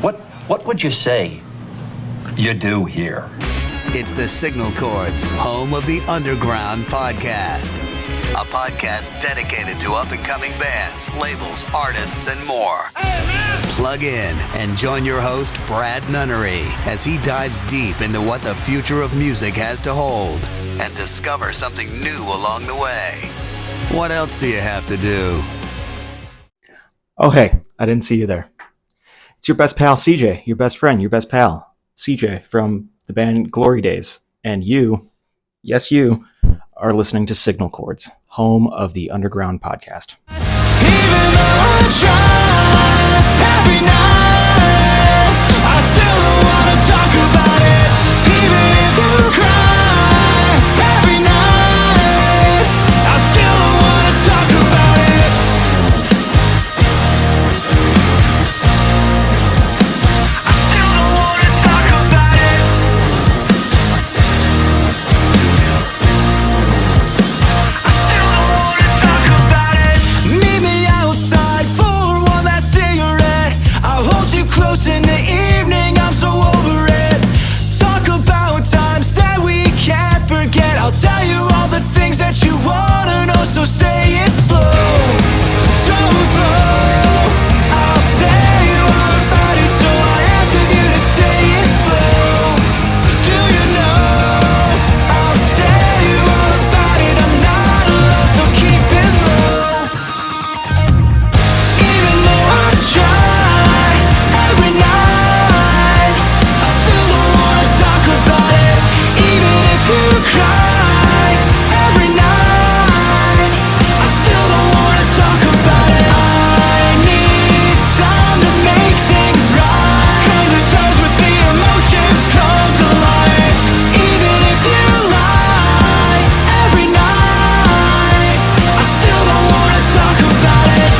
What would you say you do here? It's the Signal Chords, home of the Underground podcast. A podcast dedicated to up-and-coming bands, labels, artists, and more. Plug in and join your host, Brad Nunnery, as he dives deep into what the future of music has to hold and discover something new along the way. What else do you have to do? Oh, hey, I didn't see you there. It's your best pal, CJ, your best friend, your best pal, CJ from the band Glory Days. And you, yes, you, are listening to Signal Chords, home of the Underground podcast. Even though I try every night, I still don't want to talk about it. Even if you cry every night, I still don't want to talk about it. I still don't want to talk about it. I still don't want to talk about it. Meet me outside for one last cigarette. I'll hold you close in the evening, I'm so over it. Talk about times that we can't forget. I'll tell you all the things that you wanna know, so say it slow, so slow. I'll tell you all about it, so I ask of you to say it slow. Do you know? I'll tell you all about it, I'm not alone, so keep it low. Even though I try every night, I still don't wanna talk about it. Even if you cry every night, I still don't wanna talk about it. I need time to make things right. Come to terms with the emotions, come to light. Even if you lie every night, I still don't wanna talk about it.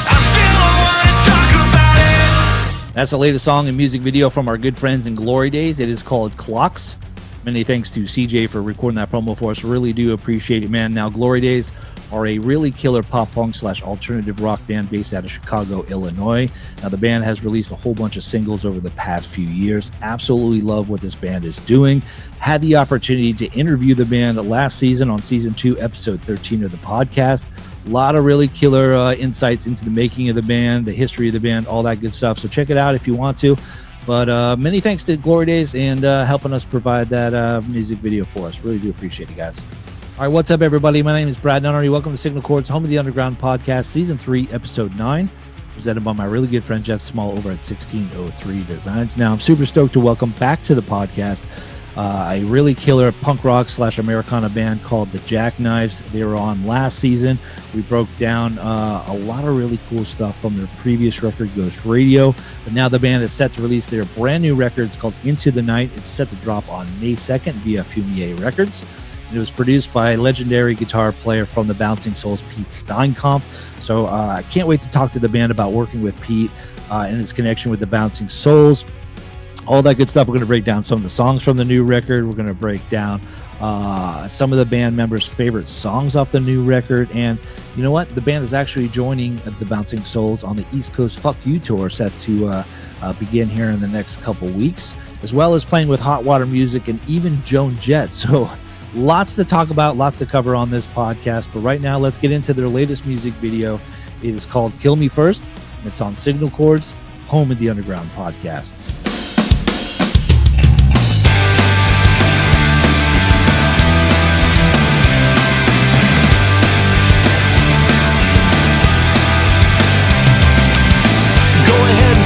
I still don't wanna talk about it. That's the latest song and music video from our good friends in Glory Days. It is called Clocks. Many thanks to CJ for recording that promo for us. Really do appreciate it, man. Now, Glory Days are a really killer pop punk / alternative rock band based out of Chicago, Illinois. Now, the band has released a whole bunch of singles over the past few years. Absolutely love what this band is doing. Had the opportunity to interview the band last season on season 2, episode 13 of the podcast. A lot of really killer insights into the making of the band, the history of the band, all that good stuff. So check it out if you want to. But many thanks to Glory Days and helping us provide that music video for us. Really do appreciate it, guys. All right, what's up, everybody? My name is Brad Nunnery. Welcome to Signal Chords, home of the Underground podcast, season 3, episode 9, presented by my really good friend Jeff Small over at 1603 Designs. Now, I'm super stoked to welcome back to the podcast a really killer punk rock / Americana band called the Jackknives. They were on last season. We broke down a lot of really cool stuff from their previous record, Ghost Radio. But now the band is set to release their brand new record. It's called Into the Night. It's set to drop on May 2nd via Fumier Records. And it was produced by legendary guitar player from the Bouncing Souls, Pete Steinkampf. So I can't wait to talk to the band about working with Pete and his connection with the Bouncing Souls. All that good stuff. We're going to break down some of the songs from the new record. We're going to break down some of the band members' favorite songs off the new record. And you know what? The band is actually joining the Bouncing Souls on the East Coast Fuck You tour set to begin here in the next couple weeks, as well as playing with Hot Water Music and even Joan Jett. So lots to talk about, lots to cover on this podcast. But right now, let's get into their latest music video. It is called Kill Me First. And it's on Signal Chords, home of the Underground podcast.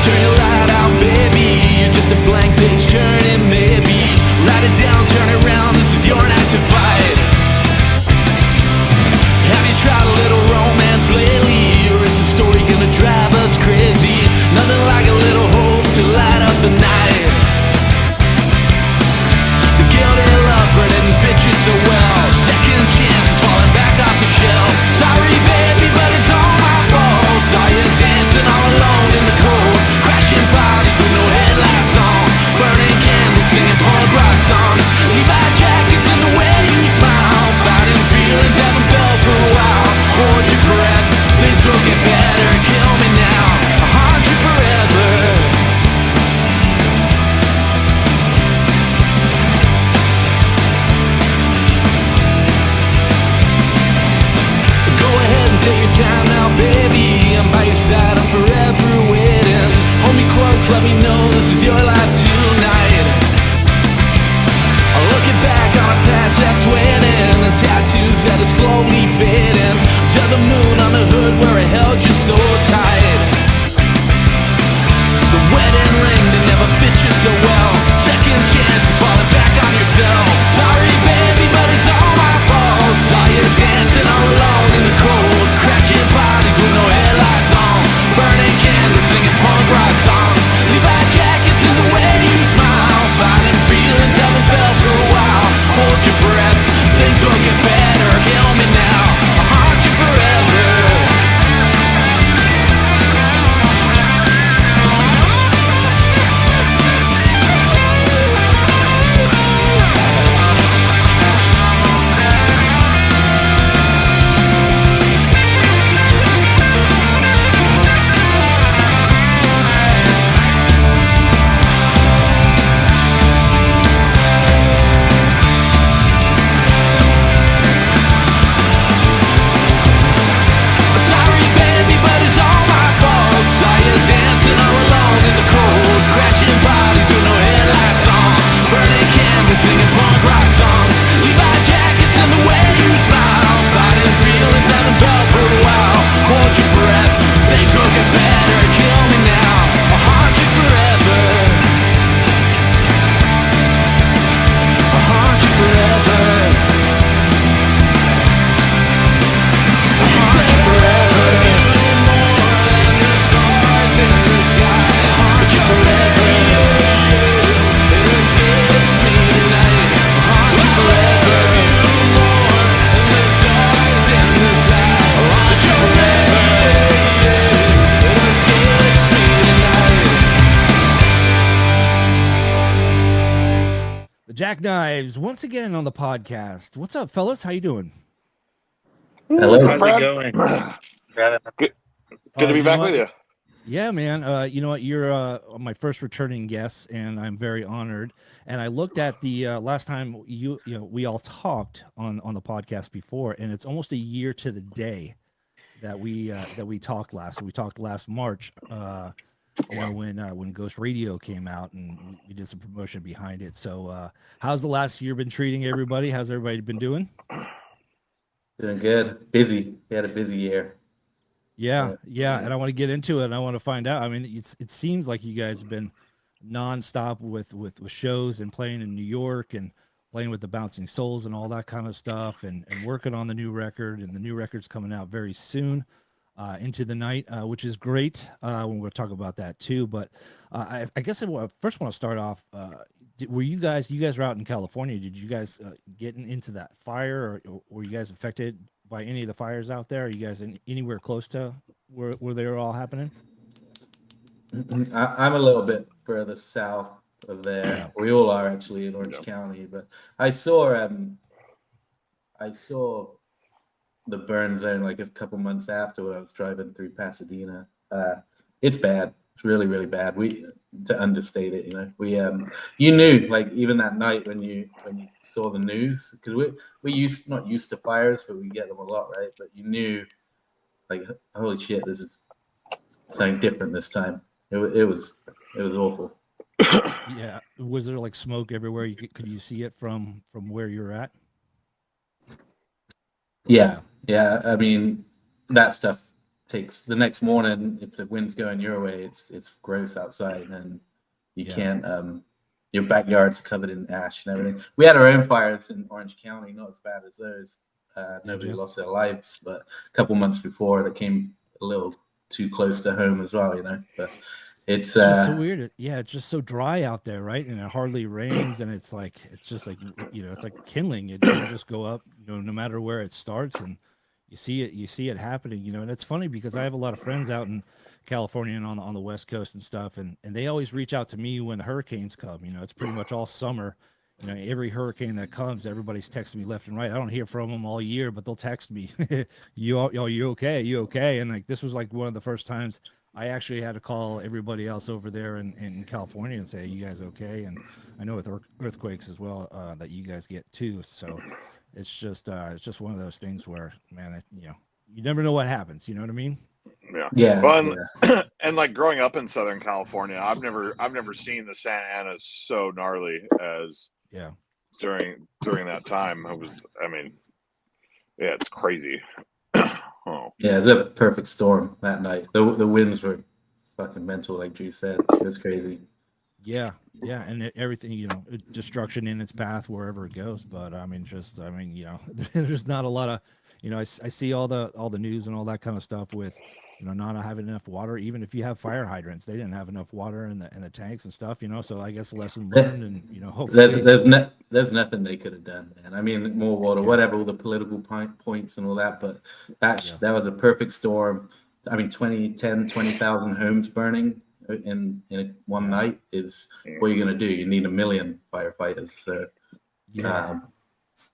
Turn your light out, baby. You're just a blank page turning, maybe. Write it down, turn it around. This is your night to fight. Have you tried a little romance lately? Or is the story gonna drive us crazy? Nothing like a little hope to light up your time now, baby. I'm by your side, I'm forever waiting. Hold me close, let me know this is your life tonight. Looking back on a past that's winning, and tattoos that are slowly fading. To the moon on the hood where it held you so tight. The wedding ring that never fit you so well. Second chances falling back on yourself. Sorry baby, but it's all my fault. Saw you dancing all alone in the cold. Crashing bodies with no headlights on. Burning candles, singing punk rock songs. Levi jackets and the way you smile. Finding feelings haven't felt for a while. Hold your breath, things will get better. Kill me now, I'll haunt you forever. Sorry baby, but it's all my fault. Saw you dancing all alone in the cold. Crashing bodies with no headlights on. Burning candles, singing punk rock songs. Levi jackets and the way you smile. Fighting feelings haven't felt for a while. Hold your breath, things will get better. Kill me now, I'll haunt you forever. I'll haunt you forever. I'll haunt you forever. Haunt you forever. It escapes me tonight. Haunt you forever. And the stars in the sky. Haunt you forever. It escapes me tonight. The Jackknives once again on the podcast. What's up, fellas? How you doing? Hello. How's Brad? it going? Good to be back with you. Yeah, man. You know what? You're my first returning guest, and I'm very honored. And I looked at the last time we all talked on the podcast before, and it's almost a year to the day that we talked last. So we talked last March. When Ghost Radio came out, and we did some promotion behind it. So, how's the last year been treating everybody? How's everybody been doing? Doing good. Busy. We had a busy year. Yeah, and I want to get into it. And I want to find out. I mean, it seems like you guys have been nonstop with shows and playing in New York and playing with the Bouncing Souls and all that kind of stuff, and working on the new record. And the new record's coming out very soon, Into the Night, which is great. When we'll talk about that too. But I guess I first want to start off. Were you guys were out in California? Did you guys get into that fire, or were you guys affected by any of the fires out there? Are you guys anywhere close to where they were all happening? I'm a little bit further south of there. Yeah. We all are actually in Orange County, but I saw the burn zone like a couple months after when I was driving through Pasadena. It's bad. It's really, really bad. To understate it, you knew, like, even that night when you saw the news, because we not used to fires, but we get them a lot, right? But you knew, like, holy shit, this is something different this time. It was awful. Yeah. Was there like smoke everywhere? Could you see it from where you're at? Yeah. I mean, that stuff takes the next morning. If the wind's going your way, it's gross outside, and you can't. Your backyard's covered in ash and everything. We had our own fires in Orange County, not as bad as those. Nobody lost their lives, but a couple months before that came a little too close to home as well, But it's just so weird. Yeah, it's just so dry out there, right? And it hardly rains, and it's just like it's like kindling. It just go up, no matter where it starts, and you see it happening, And it's funny because I have a lot of friends out in California and on the West Coast and stuff, and they always reach out to me when the hurricanes come. It's pretty much all summer. Every hurricane that comes, everybody's texting me left and right. I don't hear from them all year, but they'll text me, you okay? You okay? And like, this was like one of the first times I actually had to call everybody else over there in California and say, you guys okay? And I know with earthquakes as well, that you guys get too. So it's just one of those things where, man, you never know what happens. You know what I mean? Yeah. Yeah. Well, and like growing up in Southern California, I've never seen the Santa Ana so gnarly as during that time. It's crazy. Oh. Yeah, the perfect storm that night. The winds were fucking mental, like Drew said. It was crazy. Yeah, and everything, destruction in its path wherever it goes. But there's not a lot of, I see all the news and all that kind of stuff with, not having enough water. Even if you have fire hydrants, they didn't have enough water in the tanks and stuff. So I guess lesson learned, and hopefully there's nothing they could have done, man. I mean, more water, whatever, all the political points and all that, but that was a perfect storm. I mean, 20,000 homes burning in one night is what you're gonna do. You need 1 million firefighters. So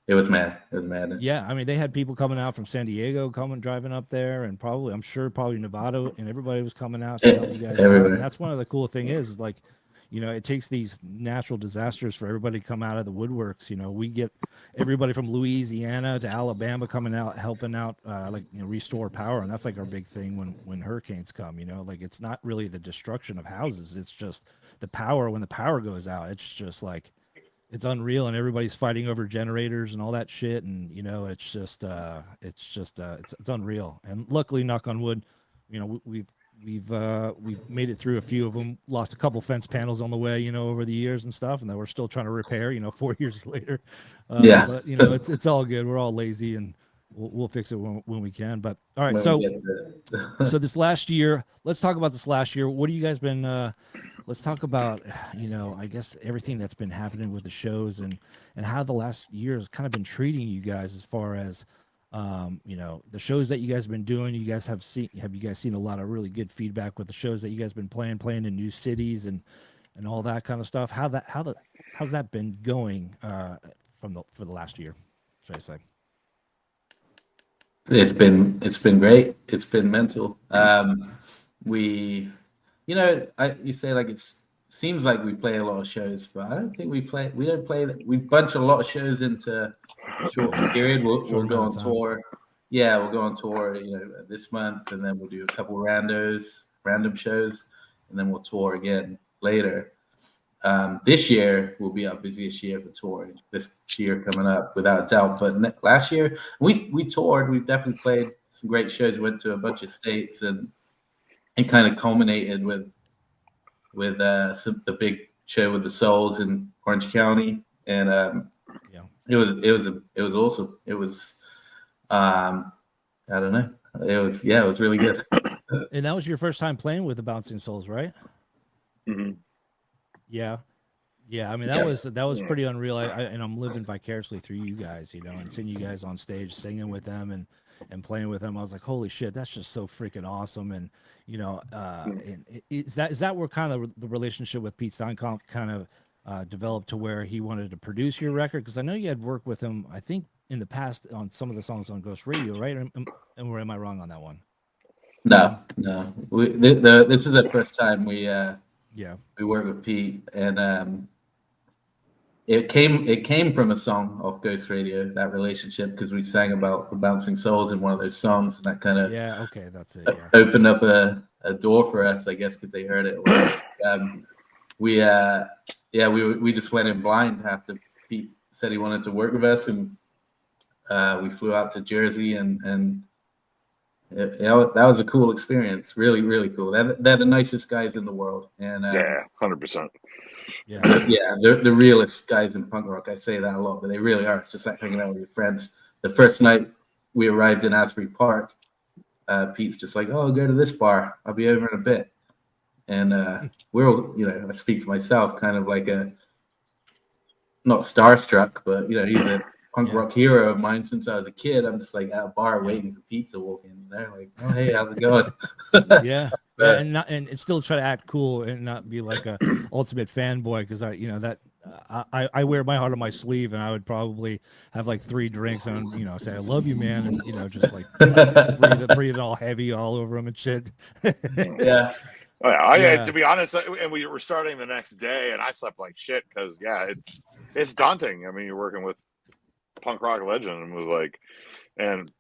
it was mad. It was mad. Yeah, I mean, they had people coming out from San Diego, driving up there, and I'm sure Nevada, and everybody was coming out to help you guys out. And that's one of the cool thing is like, it takes these natural disasters for everybody to come out of the woodworks. We get everybody from Louisiana to Alabama coming out, helping out, restore power. And that's like our big thing when hurricanes come, like it's not really the destruction of houses. It's just the power. When the power goes out, it's just like, it's unreal, and everybody's fighting over generators and all that shit. And, it's unreal. And luckily, knock on wood, we've made it through a few of them, lost a couple fence panels on the way, over the years and stuff, and that we're still trying to repair, 4 years later. But it's all good. We're all lazy, and we'll fix it when we can. But all right, so this last year, let's talk about this last year. What have you guys been? Let's talk about, I guess everything that's been happening with the shows and how the last year has kind of been treating you guys as far as. The shows that you guys have been doing, have you guys seen a lot of really good feedback with the shows that you guys been playing in new cities and all that kind of stuff? How's that been going for the last year, should I say? It's been great. It's been mental. You say like it seems like we play a lot of shows, but I don't think we don't play. We bunch a lot of shows into a short period. We'll go on tour. Yeah, we'll go on tour, this month, and then we'll do a couple random shows, and then we'll tour again later. This year will be our busiest year for touring. This year coming up, without a doubt. But last year we toured. We definitely played some great shows. Went to a bunch of states and kind of culminated with the big show with the Souls in Orange County, and it was awesome. It was I don't know. It was really good. And that was your first time playing with the Bouncing Souls, right? Mm-hmm. Yeah. I mean, that was pretty unreal. And I'm living vicariously through you guys, and seeing you guys on stage singing with them and playing with them. I was like, holy shit, that's just so freaking awesome. And and is that where kind of the relationship with Pete Steinkamp kind of developed to where he wanted to produce your record? Because I know you had worked with him, I think, in the past on some of the songs on Ghost Radio, right? And where am I wrong on that one? No. This is the first time we worked with Pete, and it came from a song off Ghost Radio, that relationship, because we sang about the Bouncing Souls in one of those songs, and that kind of that's it. Opened up a door for us, I guess, because they heard it. We just went in blind after Pete said he wanted to work with us, and we flew out to Jersey, and that was a cool experience. Really, really cool. They're the nicest guys in the world, and 100%. They're the realest guys in punk rock. I say that a lot, but they really are. It's just like hanging out with your friends. The first night we arrived in Asbury Park, Pete's just like, "Oh, go to this bar. I'll be over in a bit." And we're all, I speak for myself, kind of like not starstruck, but he's a punk rock hero of mine since I was a kid. I'm just like at a bar waiting for Pete to walk in. They're like, "Oh, hey, how's it going?" And still try to act cool and not be like a ultimate fanboy, because I wear my heart on my sleeve, and I would probably have like 3 drinks and say I love you, man, and just like breathe it all heavy all over him and shit. Yeah. Oh, yeah. To be honest, and we were starting the next day, and I slept like shit because it's daunting. I mean, you're working with punk rock legend, and was like, and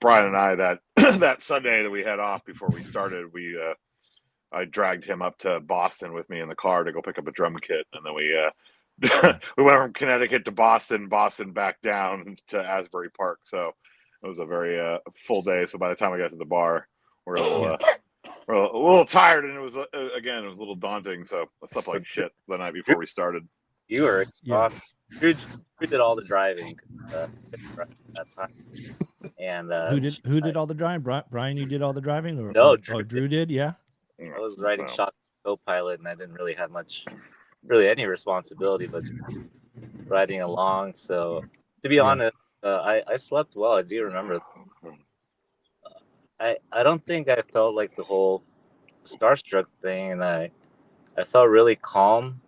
Bryan and I that that Sunday that we had off before we started, I dragged him up to Boston with me in the car to go pick up a drum kit, and then we we went from Connecticut to Boston back down to Asbury Park. So it was a very full day. So by the time I got to the bar, we're a little tired, and it was again, it was a little daunting. So I slept like shit the night before we started. You were awesome. Who did all the driving that time? And who did all the driving? Bryan, you did all the driving, or no? Drew did. Yeah, I was riding shotgun co-pilot, and I didn't really have really any responsibility, but riding along. So to be honest, I slept well. I do remember. I don't think I felt like the whole starstruck thing, and I felt really calm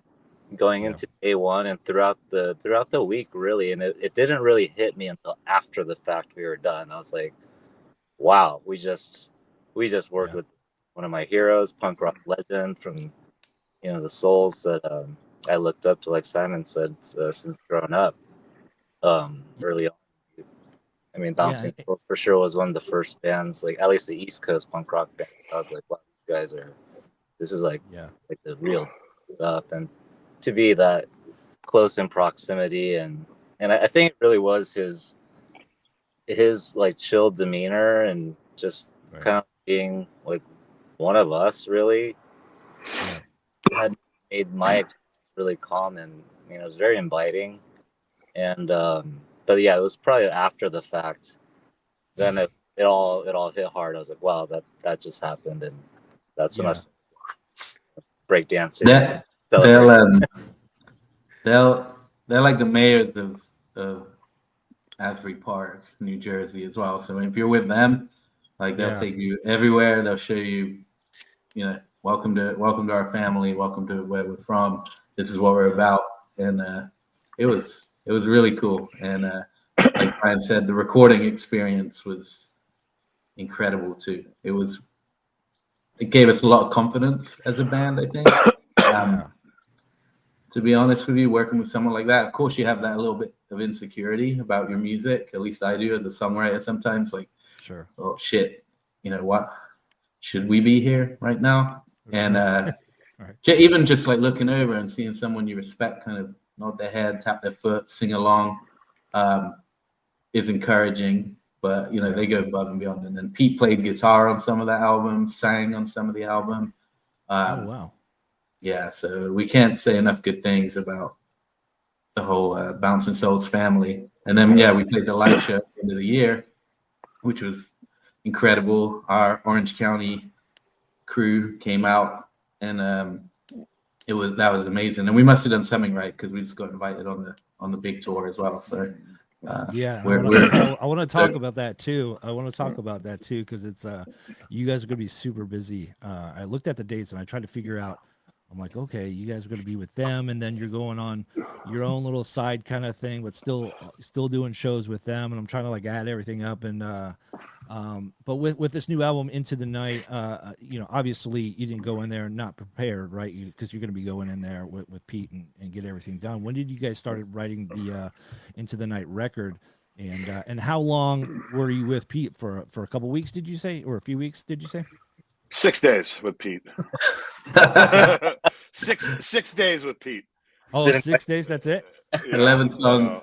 going into day one and throughout the week, really. And it didn't really hit me until after the fact we were done. I was like, wow, we just worked with one of my heroes, punk rock legend from the souls that I looked up to, like Simon said, since growing up early on. I mean, Bouncing Souls for sure was one of the first bands, like at least the East Coast punk rock band. I was like, wow, these guys this is like the real stuff. And to be that close in proximity, and I think it really was his like chill demeanor and just kind of being like one of us, really had made my experience really calm, and it was very inviting. And but yeah, it was probably after the fact then it all hit hard. I was like, wow, that just happened, and that's enough breakdancing. They're like the mayors of Asbury Park, New Jersey as well. So if you're with them, like they'll take you everywhere. They'll show you, welcome to our family, welcome to where we're from. This is what we're about. And it was really cool. And like Bryan said, the recording experience was incredible too. It gave us a lot of confidence as a band, I think. To be honest with you, working with someone like that, of course you have that little bit of insecurity about your music. At least I do as a songwriter sometimes, like, sure, oh shit, what? Should we be here right now? And even just like looking over and seeing someone you respect kind of nod their head, tap their foot, sing along, is encouraging. But they go above and beyond. And then Pete played guitar on some of that album, sang on some of the album. Oh wow! Yeah, so we can't say enough good things about the whole Bouncing Souls family. And then we played the live show at the end of the year, which was incredible. Our Orange County crew came out, and that was amazing. And we must have done something right because we just got invited on the big tour as well. So I want to talk about that too. Because it's you guys are going to be super busy. I looked at the dates and I tried to figure out. I'm like, okay, you guys are going to be with them, and then you're going on your own little side kind of thing, but still doing shows with them. And I'm trying to like add everything up. And but with this new album, Into the Night, obviously you didn't go in there not prepared, right? Because you're going to be going in there with Pete and get everything done. When did you guys start writing the Into the Night record? And how long were you with Pete for a couple weeks? Did you say, or a few weeks? Did you say? 6 days with Pete. 6 days with Pete. Oh, 6 days. That's it. 11 songs.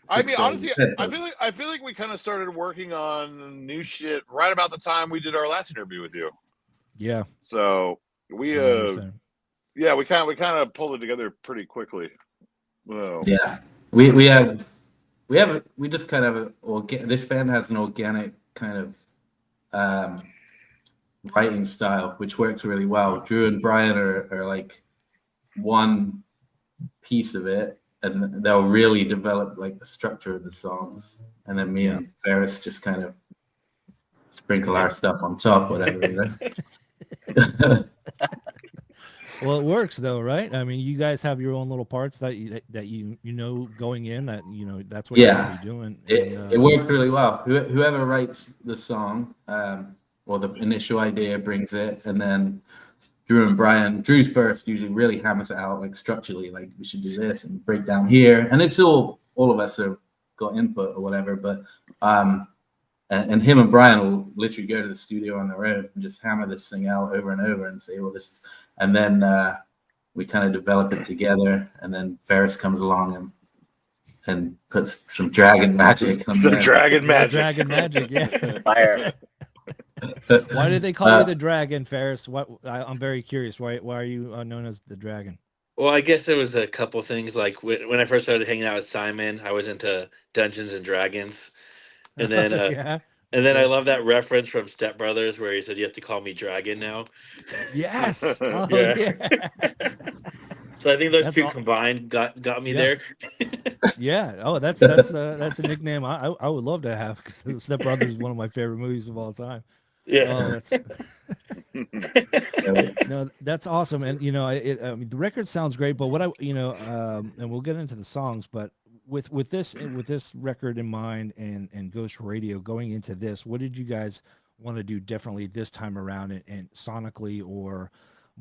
I mean, honestly, I feel like we kind of started working on new shit right about the time we did our last interview with you. Yeah. So we we kind of pulled it together pretty quickly. Well, yeah, we just kind of this band has an organic kind of writing style, which works really well. Drew and Bryan are like one piece of it, and they'll really develop like the structure of the songs, and then me and Faris just kind of sprinkle our stuff on top, whatever. Well, it works though, right? I mean, you guys have your own little parts that you going in that that's what you're gonna be doing. It works really well. Whoever writes the song, or the initial idea brings it, and then Drew and Bryan, Drew's first usually really hammers it out like structurally, like we should do this and break down here, and it's all of us have got input or whatever, but and him and Bryan will literally go to the studio on their own and just hammer this thing out over and over and say, well, this is, and then we kind of develop it together, and then Faris comes along and puts some dragon magic on Some there. dragon magic. Dragon magic, yeah. Fire. Why did they call you the dragon, Faris? I'm very curious. Why are you known as the dragon? Well, I guess there was a couple things. Like when I first started hanging out with Simon, I was into Dungeons and Dragons, and then Yeah. and then I love that reference from Step Brothers where he said you have to call me Dragon now. Yes. Oh, Yeah. yeah. So I think those That's two aw- combined got me Yeah. there. Yeah. Oh, that's a nickname I would love to have, because Step Brothers is one of my favorite movies of all time. Yeah. Oh, that's no, that's awesome. And I mean, the record sounds great, but what and we'll get into the songs, but with this record in mind and Ghost Radio going into this, what did you guys want to do differently this time around, and sonically, or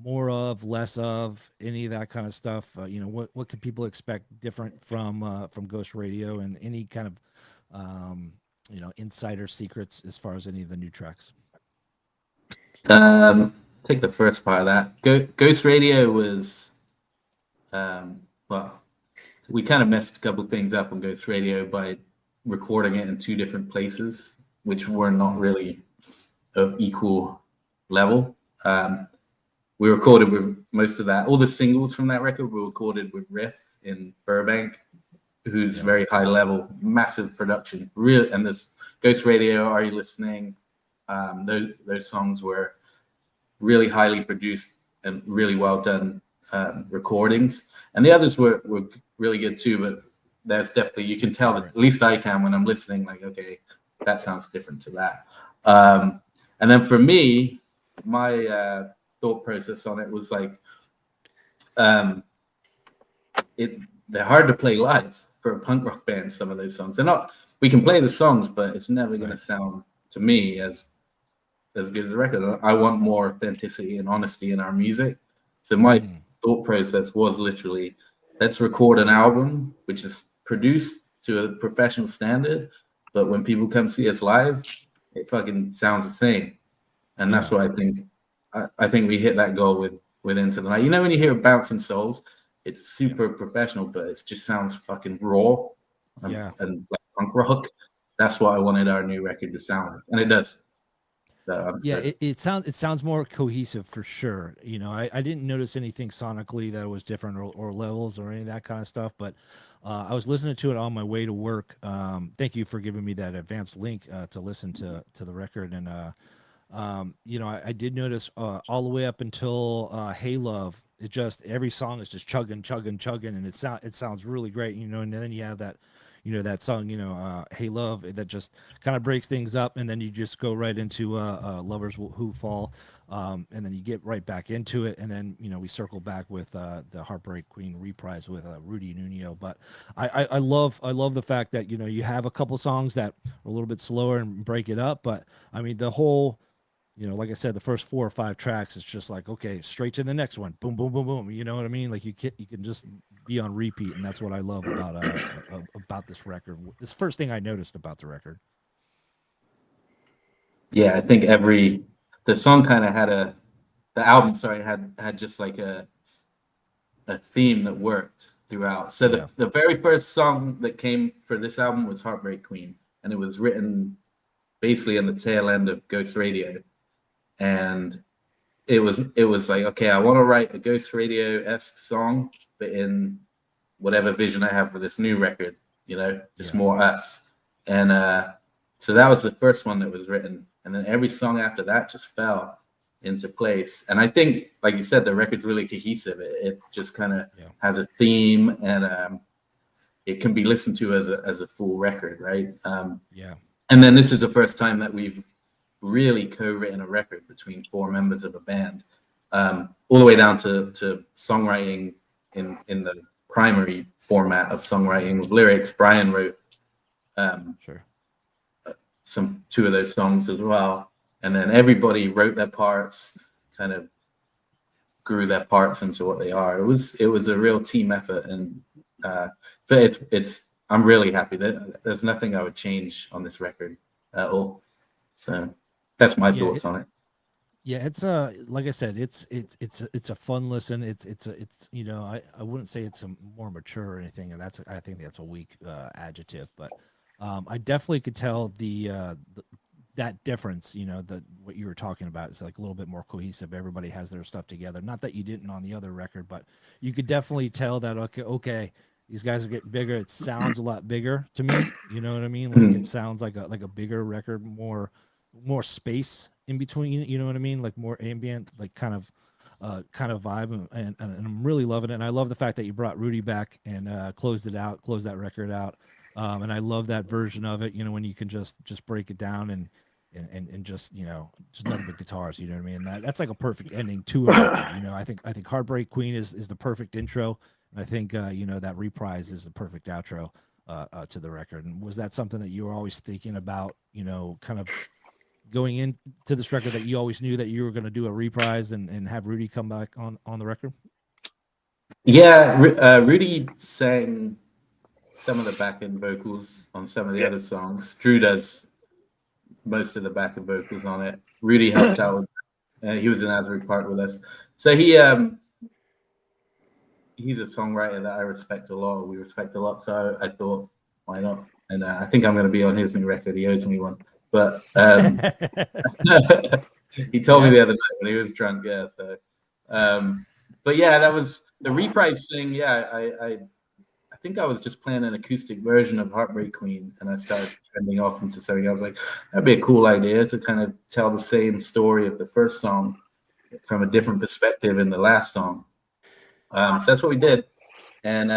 more of, less of, any of that kind of stuff? What can people expect different from Ghost Radio, and any kind of insider secrets as far as any of the new tracks? Take the first part of that. Ghost Radio was, well, we kind of messed a couple of things up on Ghost Radio by recording it in two different places, which were not really of equal level. We recorded with most of that. All the singles from that record were recorded with Riff in Burbank, who's very high level, massive production. Really, and this Ghost Radio, Are You Listening? Those songs were really highly produced and really well done recordings. And the others were really good too, but there's definitely, you can tell that, at least I can when I'm listening, like, okay, that sounds different to that. And then for me, my thought process on it was like, they're hard to play live for a punk rock band, some of those songs. They're not, we can play the songs, but it's never going to sound, to me, as good as a record. I want more authenticity and honesty in our music. So my thought process was literally, let's record an album which is produced to a professional standard, but when people come see us live, it fucking sounds the same. And that's what I think. I think we hit that goal with Into the Night. You know, when you hear Bouncing Souls, it's super professional, but it just sounds fucking raw and like punk rock. That's what I wanted our new record to sound like, and it does. So it sounds more cohesive for sure. I didn't notice anything sonically that was different, or levels or any of that kind of stuff, but I was listening to it on my way to work. Thank you for giving me that advanced link to listen to the record. And I did notice all the way up until Hey Love, it just, every song is just chugging, and it sounds really great, and then you have that, that song, Hey Love, that just kind of breaks things up, and then you just go right into Lovers Who Fall, and then you get right back into it, and then we circle back with the Heartbreak Queen reprise with Rudy Nuno. But I love the fact that you have a couple songs that are a little bit slower and break it up, but I mean the whole, like I said, the first 4 or 5 tracks, it's just like, okay, straight to the next one, boom, boom, boom, boom. You know what I mean? Like you can just be on repeat, and that's what I love about this record. This first thing I noticed about the record. Yeah, I think the song kind of had the album had just like a theme that worked throughout. So the very first song that came for this album was Heartbreak Queen, and it was written basically on the tail end of Ghost Radio. And it was like, okay, I want to write a Ghost Radio-esque song, but in whatever vision I have for this new record, just more us. And so that was the first one that was written. And then every song after that just fell into place. And I think, like you said, the record's really cohesive. It just kind of has a theme, and it can be listened to as a full record, right? And then this is the first time that we've really co-written a record between 4 members of a band, all the way down to songwriting in the primary format of songwriting with lyrics. Bryan wrote 2 of those songs as well, and then everybody wrote their parts, kind of grew their parts into what they are. It was a real team effort, and I'm really happy that there's nothing I would change on this record. at all. So that's my thoughts on it. Yeah, it's like I said, it's a fun listen. It's you know, I wouldn't say it's a more mature or anything, and I think that's a weak adjective, but I definitely could tell that difference. You know, what you were talking about is like a little bit more cohesive. Everybody has their stuff together. Not that you didn't on the other record, but you could definitely tell that okay, these guys are getting bigger. It sounds a lot bigger to me. You know what I mean? Like it sounds like a bigger record, more space in between, you know what I mean? Like more ambient, like kind of vibe, and I'm really loving it. And I love the fact that you brought Rudy back and closed that record out. And I love that version of it, you know, when you can just break it down and just, you know, just nothing but guitars, you know what I mean? That's like a perfect ending to a record, you know. I think Heartbreak Queen is the perfect intro, and I think you know, that Reprise is the perfect outro to the record. And was that something that you were always thinking about, you know, kind of going into this record, that you always knew that you were going to do a reprise and have Rudy come back on the record? Yeah, Rudy sang some of the back-end vocals on some of the other songs. Drew does most of the back-end vocals on it. Rudy helped out. He was in Asbury Park with us. So he's a songwriter that I respect a lot. We respect a lot. So I thought, why not? And I think I'm going to be on his new record. He owes me one. But he told me the other night when he was drunk. Yeah. So, but yeah, that was the reprise thing. Yeah, I think I was just playing an acoustic version of Heartbreak Queen, and I started trending off into something. I was like, that'd be a cool idea to kind of tell the same story of the first song from a different perspective in the last song. So that's what we did, and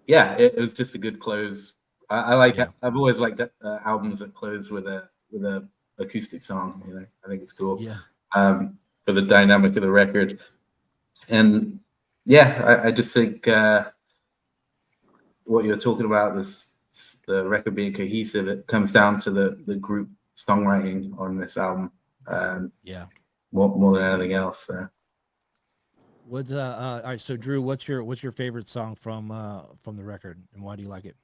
yeah, it was just a good close. I like. Yeah. I've always liked that, albums that close with a acoustic song. You know, I think it's cool. Yeah. For the dynamic of the record, and yeah, I just think what you're talking about, the record being cohesive, it comes down to the group songwriting on this album. Yeah. More than anything else. So. What's all right? So Drew, what's your favorite song from the record, and why do you like it?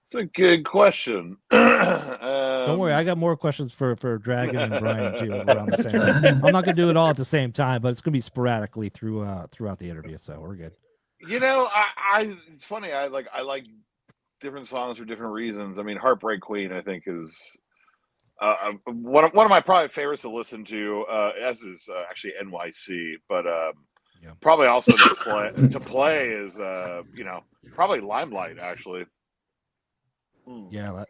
It's a good question. Don't worry, I got more questions for Dragon and Bryan too around the same time. I'm not gonna do it all at the same time, but it's gonna be sporadically throughout the interview, so we're good. You know, it's funny. I like different songs for different reasons. I mean, Heartbreak Queen, I think, is one of my probably favorites to listen to, as is actually NYC, but probably also to play is you know, probably Limelight, actually. Yeah,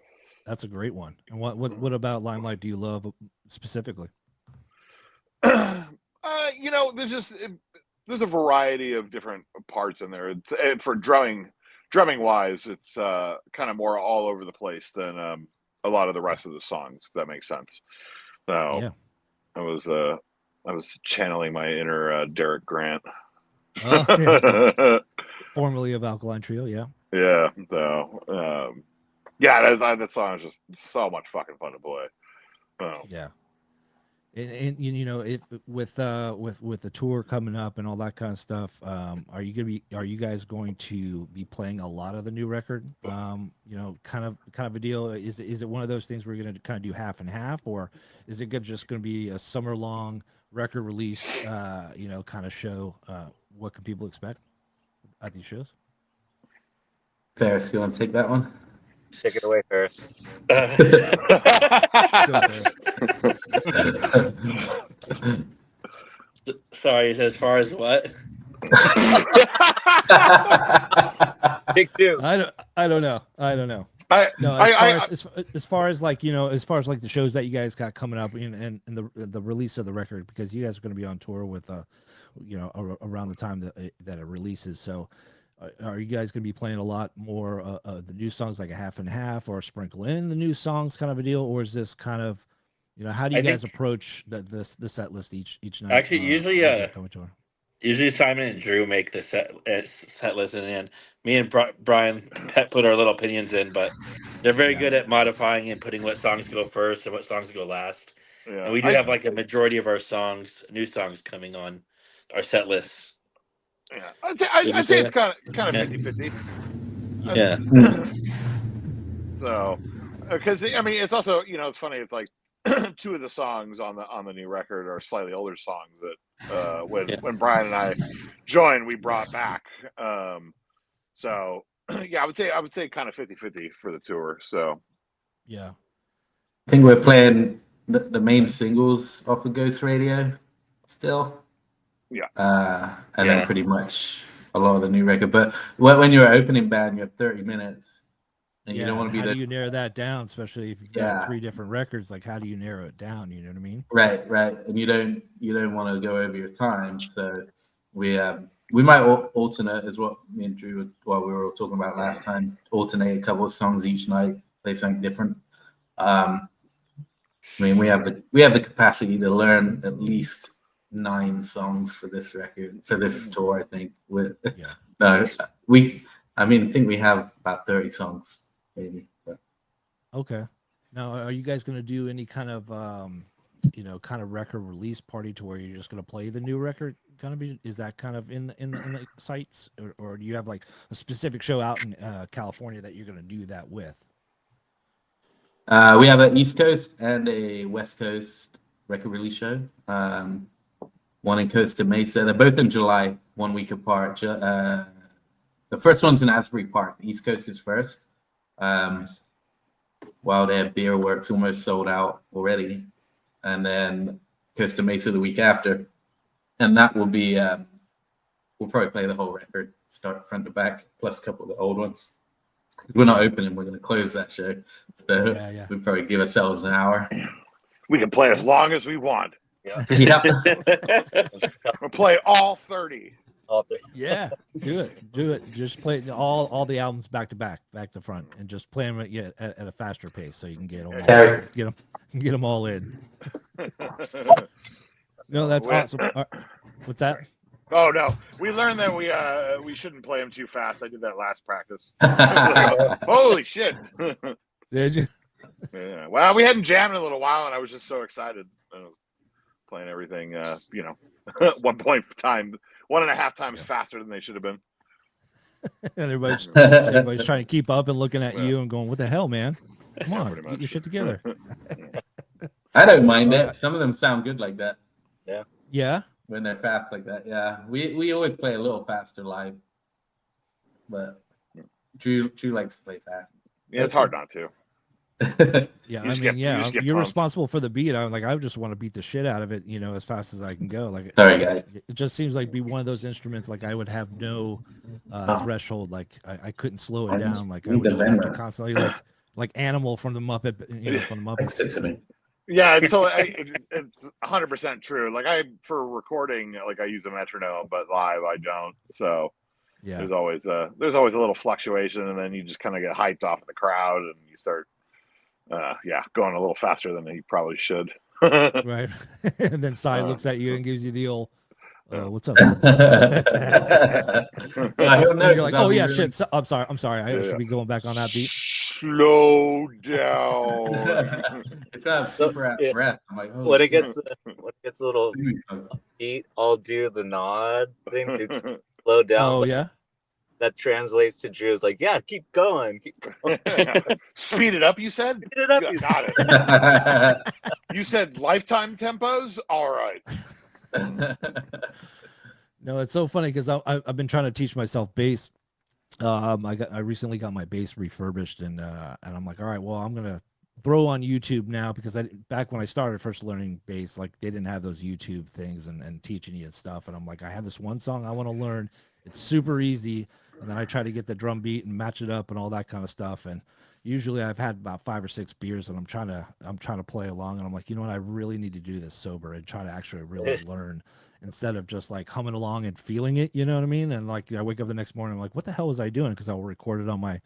that's a great one. And what about Limelight do you love specifically? You know, there's a variety of different parts in there. For drumming wise, it's kind of more all over the place than a lot of the rest of the songs, if that makes sense. So yeah. I was channeling my inner Derek Grant. Yeah. Formerly of Alkaline Trio, yeah. Yeah. So yeah, that song is just so much fucking fun to play. Oh. Yeah. And you know, with the tour coming up and all that kind of stuff, are you guys going to be playing a lot of the new record? You know, kind of a deal. Is it one of those things where you're going to kind of do half and half, or is it just going to be a summer long record release? You know, kind of show. What can people expect at these shows? Faris, you want to take that one? Take it away, Faris. Sorry, as far as what? Big two. I don't know. As far as like, you know, as far as like the shows that you guys got coming up and the release of the record, because you guys are going to be on tour with you know, around the time that it releases. So are you guys going to be playing a lot more of the new songs, like a half and half, or sprinkle in the new songs kind of a deal? Or is this kind of, you know, how do you guys approach the set list each night? Actually, usually Simon and Drew make the set list, and me and Bryan put our little opinions in, but they're very good at modifying and putting what songs go first and what songs go last. Yeah. And we do have like a majority of our new songs coming on our set lists. Yeah, I'd say it's kind of 50-50. Yeah. So, because I mean, it's also, you know, it's funny. It's like two of the songs on the new record are slightly older songs that when Bryan and I joined, we brought back. So yeah, I would say kind of 50-50 for the tour. So Yeah. I think we're playing the main singles off of Ghost Radio still. Yeah. And then pretty much a lot of the new record. But when you're an opening band, you have 30 minutes. And you don't want to be how do you narrow that down, especially if you've got 3 different records? Like, how do you narrow it down? You know what I mean? Right. And you don't want to go over your time. So we might alternate, is what me and Drew, what we were talking about last time. Alternate a couple of songs each night, play something different. I mean, we have the capacity to learn at least 9 songs for this record, for this tour. I think I think we have about 30 songs. Maybe. But. Okay. Now, are you guys going to do any kind of, kind of record release party to where you're just going to play the new record? Is that kind of in the sites, or do you have like a specific show out in California that you're going to do that with? We have an East Coast and a West Coast record release show. One in Costa Mesa. They're both in July, 1 week apart. The first one's in Asbury Park. The East Coast is first. While their beer works almost sold out already, and then Costa Mesa the week after, and that will be we'll probably play the whole record, start front to back, plus a couple of the old ones. We're not opening; we're going to close that show, so we'll probably give ourselves an hour. We can play as long as we want. Yeah. We'll play all 30. Yeah, do it. Just play all the albums back to back to front, and just play them at a faster pace so you can get them all in. No, that's awesome. What's that? Oh no, we learned that we shouldn't play them too fast. I did that last practice. Holy shit! Did you? Yeah. Well, we hadn't jammed in a little while, and I was just so excited. Playing everything, 1.5 times faster than they should have been. And everybody's trying to keep up and looking at you and going, "What the hell, man? Come on, get your shit together." I don't mind it. Some of them sound good like that. Yeah. When they're fast like that, yeah. We always play a little faster live, but Drew likes to play fast. Yeah, it's hard not to. You're responsible for the beat. I'm like, I just want to beat the shit out of it, as fast as I can go. Like, sorry guys, it just seems like be one of those instruments. Like I would have no threshold. Like I couldn't slow it down. Like I would just have to constantly like Animal from the Muppet, from the Muppets. Yeah, so it's 100% true. Like for recording, like I use a metronome, but live I don't. So yeah, there's always a little fluctuation, and then you just kind of get hyped off of the crowd, and you start. Going a little faster than he probably should. Right. And then Cy looks at you and gives you the old, what's up? You're like, oh yeah, shit. So, I'm sorry. I should be going back on that beat. Slow down. It's not super out of breath. I'm like, when it gets a little beat, I'll do the nod thing to slow down. Oh yeah. that translates to Drew is like, yeah, keep going. Speed it up, you said? Speed it up. You got it. You said lifetime tempos? All right. No, it's so funny because I've been trying to teach myself bass. I recently got my bass refurbished, and I'm like, all right, well, I'm gonna throw on YouTube now, because back when I started first learning bass, like they didn't have those YouTube things and teaching you and stuff. And I'm like, I have this one song I want to learn. It's super easy. And then I try to get the drum beat and match it up and all that kind of stuff. And usually I've had about 5 or 6 beers, and I'm trying to play along. And I'm like, you know what? I really need to do this sober and try to actually really learn, instead of just like humming along and feeling it. You know what I mean? And like I wake up the next morning, I'm like, what the hell was I doing? Because I'll record it on my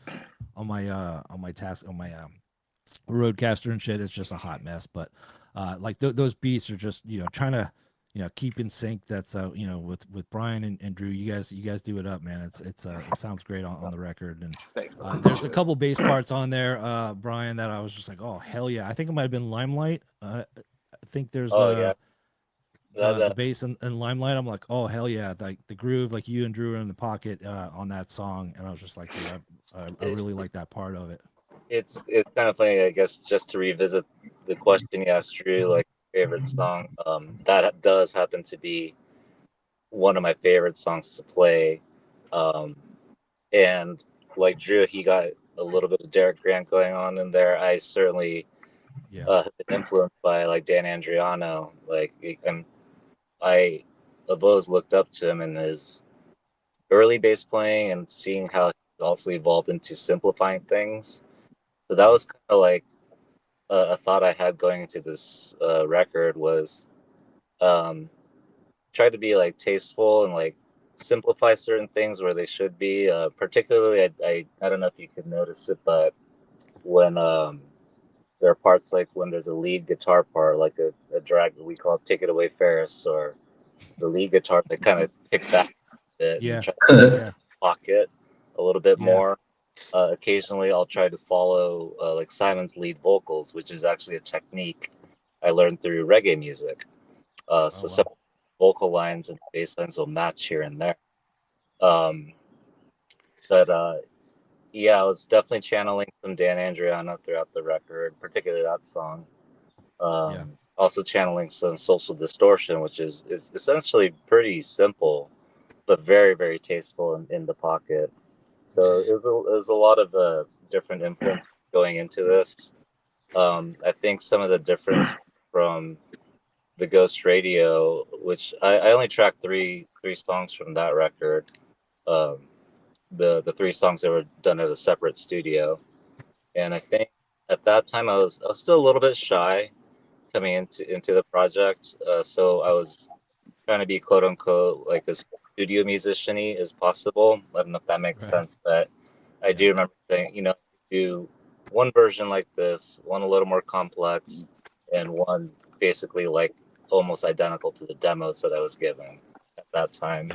Roadcaster and shit. It's just a hot mess. But like those beats are just, trying to, keep in sync. That's with Bryan and Drew, you guys do it up, man. It sounds great on the record. And there's a couple bass parts on there, Bryan, that I was just like, oh hell yeah. I think it might have been Limelight. I think there's the bass and Limelight, I'm like, oh hell yeah, like the groove, like you and Drew are in the pocket on that song, and I was just like, yeah, I really like that part of it. It's kind of funny, I guess, just to revisit the question you asked Drew, like favorite song. That does happen to be one of my favorite songs to play. And like Drew, he got a little bit of Derek Grant going on in there. I certainly have been influenced by like Dan Andriano. Like, and I have always looked up to him in his early bass playing and seeing how he's also evolved into simplifying things. So that was kind of like a thought I had going into this record was try to be like tasteful and like simplify certain things where they should be. Particularly, I don't know if you could notice it, but when there are parts like when there's a lead guitar part, like a drag, we call it "Take It Away, Faris," or the lead guitar, they kind of pick back a bit and try to pocket a little bit more. Occasionally, I'll try to follow like Simon's lead vocals, which is actually a technique I learned through reggae music. Some vocal lines and bass lines will match here and there. But yeah, I was definitely channeling some Dan Andriano throughout the record, particularly that song. Also channeling some Social Distortion, which is essentially pretty simple, but very, very tasteful in the pocket. So it was a lot of different influence going into this. I think some of the difference from the Ghost Radio, which I only tracked three songs from that record. The three songs that were done at a separate studio, and I think at that time I was still a little bit shy coming into the project. So I was trying to be quote unquote like as studio musician-y as possible. I don't know if that makes sense, but I do remember saying, do one version like this, one a little more complex, and one basically like almost identical to the demos that I was given at that time.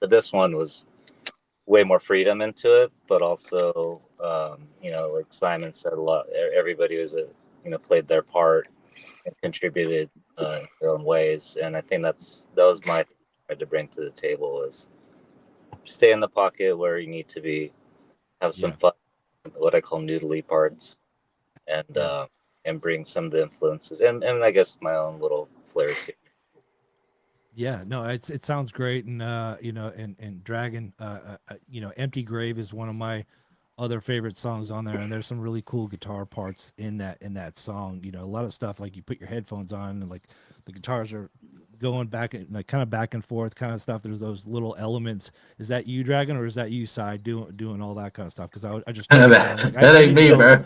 But this one was way more freedom into it, but also, like Simon said, a lot. Everybody was played their part and contributed in their own ways, and I think that was my thing I tried to bring to the table is stay in the pocket where you need to be, have some fun, what I call noodly parts, and bring some of the influences and I guess my own little flares here. Yeah, no, it sounds great, and and Dragon, Empty Grave is one of my other favorite songs on there, and there's some really cool guitar parts in that song. A lot of stuff like you put your headphones on and like the guitars are going back and like kind of back and forth kind of stuff. There's those little elements. Is that you, Dragon, or is that you, Side, doing all that kind of stuff? Because I just that ain't me, bro.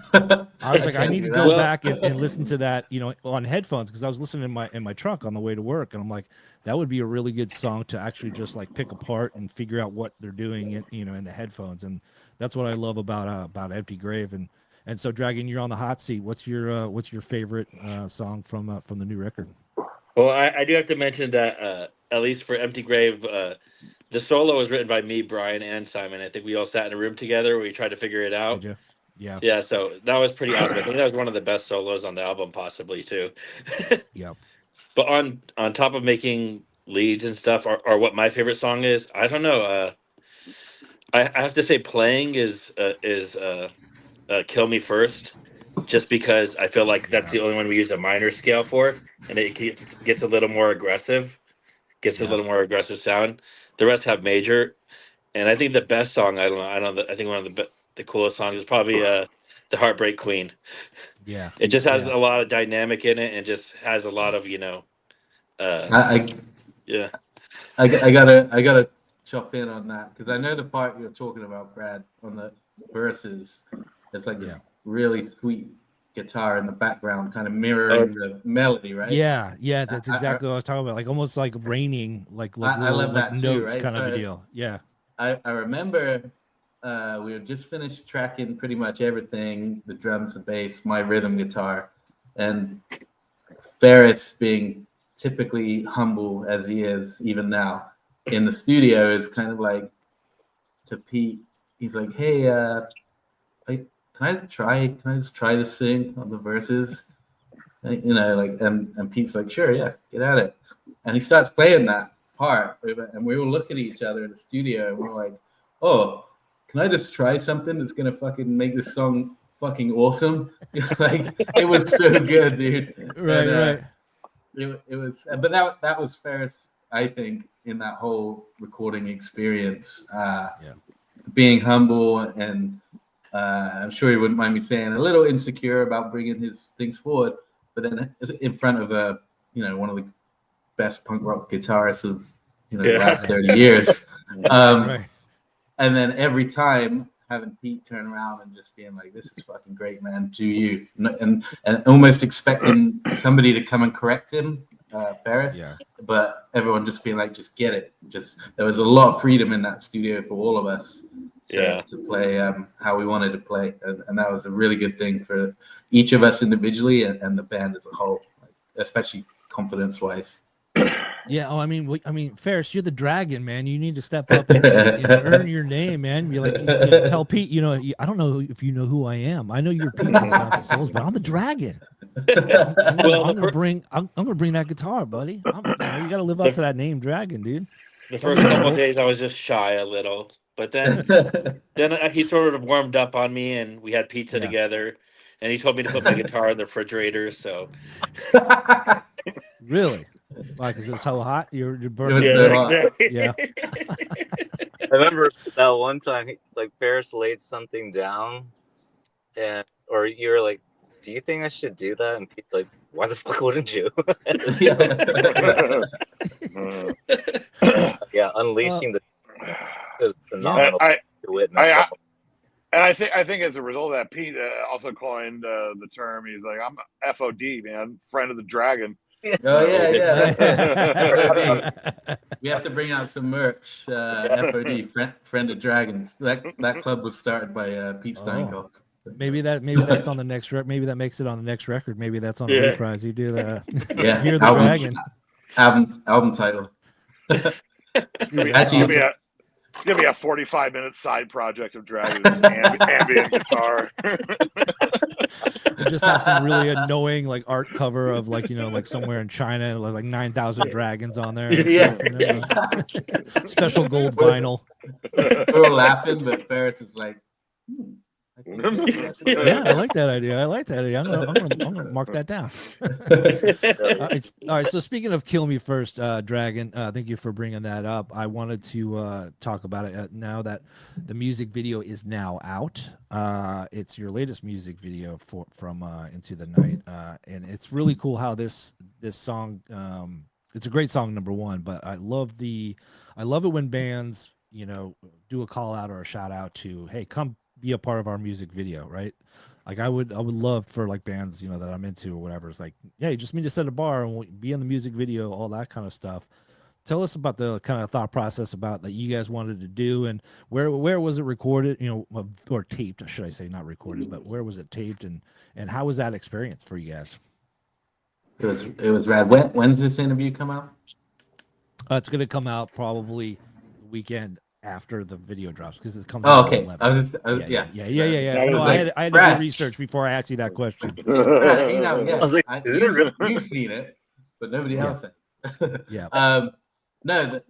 I was like, I need to go back and listen to that, on headphones, because I was listening in my truck on the way to work, and I'm like, that would be a really good song to actually just like pick apart and figure out what they're doing in the headphones. And that's what I love about Empty Grave. And so, Dragon, you're on the hot seat. What's your favorite song from the new record? Well, I do have to mention that at least for Empty Grave, the solo was written by me, Bryan, and Simon. I think we all sat in a room together where we tried to figure it out. Did you? Yeah, so that was pretty awesome. I think that was one of the best solos on the album, possibly too. Yeah. But on top of making leads and stuff, or what my favorite song is, I don't know. I have to say, playing is Kill Me First, just because I feel like that's the only one we use a minor scale for, and it gets a little more aggressive, a little more aggressive sound. The rest have major, and I think the best song, I think one of the coolest songs is probably the Heartbreak Queen. Yeah, it just has a lot of dynamic in it, and just has a lot of I gotta chop in on that because I know the part you're talking about, Brad, on the verses. It's like this really sweet guitar in the background, kind of mirroring the melody, right? Yeah, that's exactly what I was talking about. Like almost like raining, like I love that like too, notes right? kind of a deal. Yeah. I remember we had just finished tracking pretty much everything, the drums, the bass, my rhythm guitar, and Faris, being typically humble as he is even now in the studio, is kind of like to Pete. He's like, "Hey, can I just try to sing on the verses?" you know, like, and Pete's like, sure, yeah, get at it. And he starts playing that part, and we all look at each other in the studio, and we're like, oh, can I just try something that's gonna fucking make this song fucking awesome? Like, it was so good, dude. Right. It was, but that was Faris, I think, in that whole recording experience. Being humble and I'm sure he wouldn't mind me saying a little insecure about bringing his things forward, but then in front of one of the best punk rock guitarists of the last 30 years. Right. And then every time having Pete turn around and just being like, this is fucking great, man, do you, and almost expecting somebody to come and correct him, Faris, but everyone just being like, just get it. Just, there was a lot of freedom in that studio for all of us to play how we wanted to play, and that was a really good thing for each of us individually and the band as a whole, especially confidence wise. Yeah. Oh, I mean, Faris, you're the dragon, man. You need to step up and earn your name, man. You're like, you tell Pete, I don't know if you know who I am. I know you're Pete from Bounce of Souls, but I'm the dragon. I'm gonna bring that guitar, buddy. You got to live up to that name, dragon, dude. The first couple of days, I was just shy a little, but then he sort of warmed up on me, and we had pizza together, and he told me to put my guitar in the refrigerator. So, really. Why? Because it was so hot. You're burning. Yeah. I remember that one time, like Faris laid something down, or you were like, "Do you think I should do that?" And Pete's like, "Why the fuck wouldn't you?" Unleashing the phenomenal to witness. And I think as a result of that, Pete also coined the term. He's like, "I'm FOD, man, friend of the dragon." Oh yeah. We have to bring out some merch. FOD, friend of dragons. That club was started by Pete Steinkoff. Maybe that's on the next record. Maybe that makes it on the next record. Maybe that's on the reprise. You do that. Hear the dragon. Album title. Actually, it's gonna be a 45-minute side project of Dragon's ambient guitar. We just have some really annoying like art cover of like somewhere in China, like 9,000 dragons on there. Special gold vinyl. We're laughing, but Faris is like, yeah, I like that idea. I'm gonna mark that down. All right. So speaking of Kill Me First, Dragon, thank you for bringing that up. I wanted to talk about it now that the music video is now out. It's your latest music video from Into the Night, and it's really cool how this song. It's a great song, number one, but I love it when bands do a call out or a shout out to, hey, come be a part of our music video, right? Like I would love for like bands that I'm into or whatever. It's like, yeah, you just need to set a bar and we'll be in the music video, all that kind of stuff. Tell us about the kind of thought process about that you guys wanted to do, and where was it recorded, or taped, should I say, not recorded, but where was it taped, and how was that experience for you guys? It was rad. When's this interview come out? It's going to come out probably the weekend after the video drops, because it comes out. Okay. At 11. I was No, I had to do research before I asked you that question. I was like, you've seen it, but nobody else has. Yeah. No,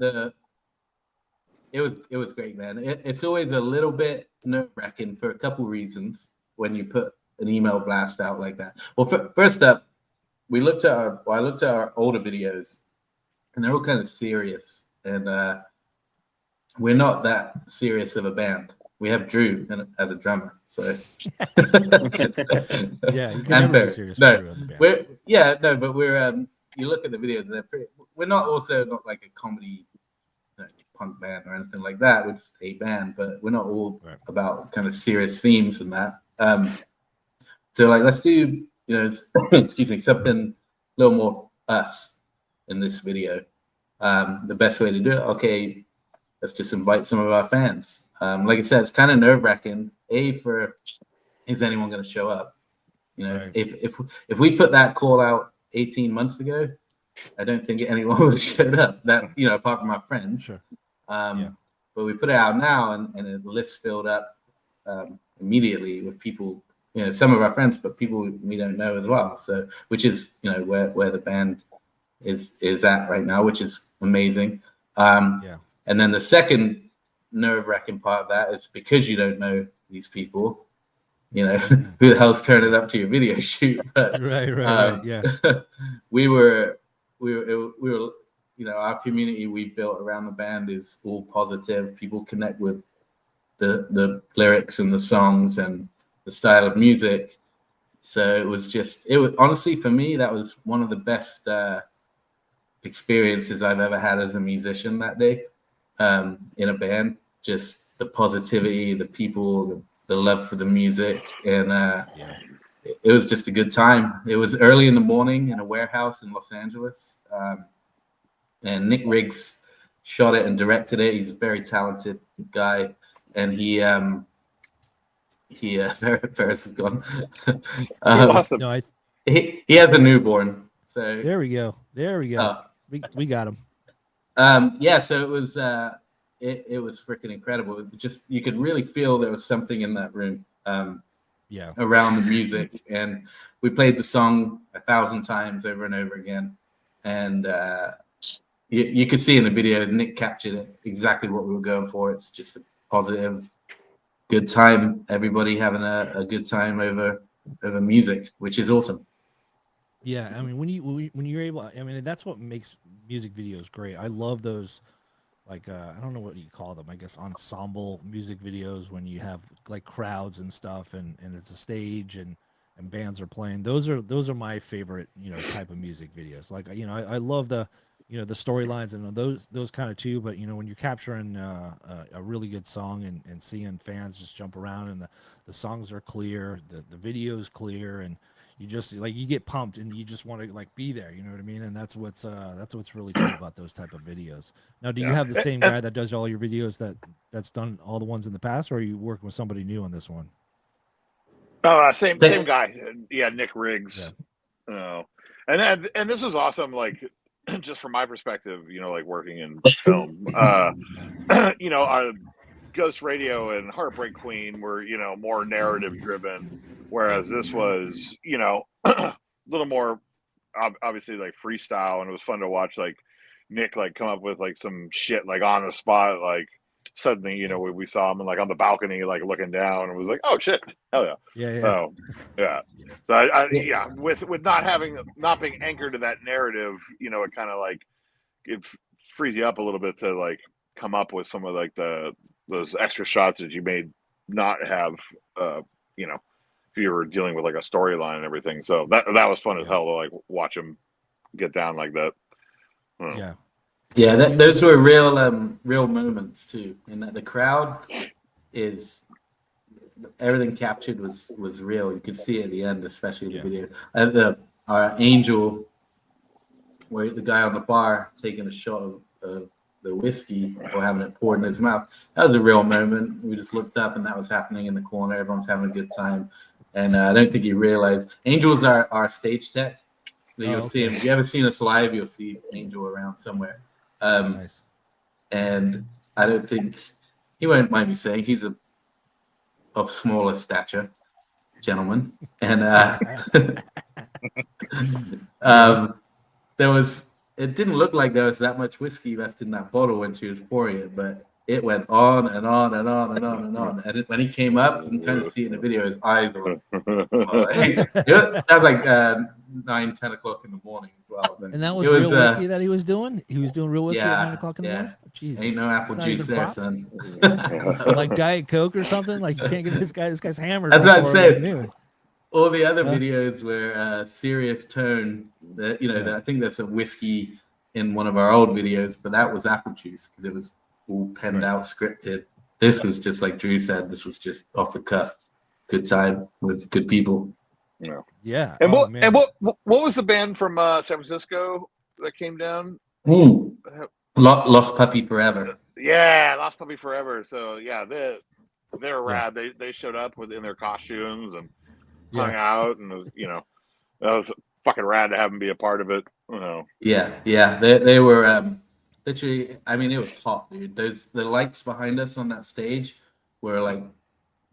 it was great, man. It's always a little bit nerve-wracking for a couple reasons when you put an email blast out like that. Well, first up, I looked at our older videos, and they're all kind of serious, and we're not that serious of a band. We have Drew as a drummer, so yeah, you can never be serious. But we're you look at the videos, and we're not like a comedy punk band or anything like that. We're just a band, but we're not all about kind of serious themes and that. So like, let's do excuse me, something a little more us in this video. The best way to do it, okay, let's just invite some of our fans. Like I said, it's kind of nerve-wracking. Is anyone going to show up? If we put that call out 18 months ago, I don't think anyone would have showed up. That apart from our friends. Sure. But we put it out now, and the list filled up immediately with people some of our friends, but people we don't know as well. So, which is, where the band is at right now, which is amazing. And then the second nerve-wracking part of that is because you don't know these people, who the hell's turning up to your video shoot? But, right. Yeah. we were, our community we built around the band is all positive. People connect with the lyrics and the songs and the style of music. So it was honestly, for me, that was one of the best experiences I've ever had as a musician that day, in a band. Just the positivity, the people, the love for the music, and it was just a good time. It was early in the morning in a warehouse in Los Angeles, and Nick Riggs shot it and directed it. He's a very talented guy, and Faris is gone. He has a newborn. So there we go. We got him. So it was it was freaking incredible. You could really feel there was something in that room. Around the music, and we played the song 1,000 times over and over again, and you could see in the video Nick captured it exactly what we were going for. It's just a positive, good time, everybody having a good time over music, which is awesome. Yeah, I mean, when you're able, I mean, that's what makes music videos great. I love those, like, I don't know what you call them, I guess ensemble music videos, when you have like crowds and stuff, and it's a stage and bands are playing. Those are my favorite, type of music videos. Like, I love the the storylines and those kind of too, but when you're capturing a really good song and seeing fans just jump around, and the songs are clear, the video is clear, and you just you get pumped and you just want to be there, you know what I mean? And that's what's really cool about those type of videos. Now, do you have the same guy that does all your videos that's done all the ones in the past, or are you working with somebody new on this one? Same guy. Yeah, Nick Riggs. Yeah. And this was awesome. Like, just from my perspective, working in film, our Ghost Radio and Heartbreak Queen were, more narrative driven, whereas this was, a little more obviously like freestyle, and it was fun to watch Nick come up with some shit on the spot. Suddenly, we saw him on the balcony, looking down, and was like, oh shit, hell yeah. Yeah. So yeah. So I with not being anchored to that narrative, it kind of it frees you up a little bit to come up with some of those extra shots that you may not have, if you were dealing with a storyline and everything. So that was fun as hell to watch him get down like that. Yeah, those were real moments too, in that the crowd is everything captured was real. You could see it at the end, especially the video. Our Angel, where the guy on the bar taking a shot of the whiskey or having it poured in his mouth, that was a real moment. We just looked up and that was happening in the corner. Everyone's having a good time, and I don't think he realized. Angel's our stage tech. You'll see him. If you ever seen us live, you'll see Angel around somewhere. Nice. And I don't think he won't mind me saying he's of smaller stature gentleman, and it didn't look like there was that much whiskey left in that bottle when she was pouring it, but it went on and on and on and on and on. And when he came up, you can kind of see in the video, his eyes were that was 9-10 o'clock in the morning as well. And that was real whiskey that he was doing? He was doing real whiskey at 9 o'clock in the morning? Jesus. Ain't no apple juice there, son. Like Diet Coke or something? Like, you can't get this guy's hammered. That's what I'm saying. All the other videos were serious tone. That I think there's a whiskey in one of our old videos, but that was apple juice because it was all penned out, scripted. This was just like Drew said. This was just off the cuff, good time with good people. Yeah. And what was the band from San Francisco that came down? Lost Puppy Forever. Yeah, Lost Puppy Forever. So yeah, they're rad. They showed up in their costumes and hung out, and it was, that was fucking rad to have them be a part of it. Yeah. They were literally. I mean, it was hot, dude. The lights behind us on that stage were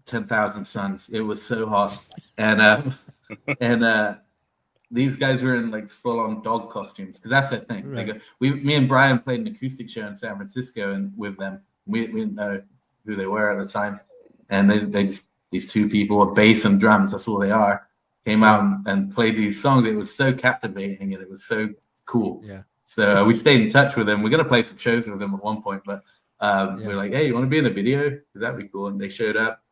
10,000 Suns. It was so hot, and these guys were in like full on dog costumes because that's the thing. Right. Like me and Bryan played an acoustic show in San Francisco, and with them, we didn't know who they were at the time, and they just, these two people with bass and drums, that's all they are, came out and played these songs. It was so captivating and it was so cool. Yeah. So we stayed in touch with them. We're gonna play some shows with them at one point, but we're like, hey, you want to be in the video? That'd be cool. And they showed up,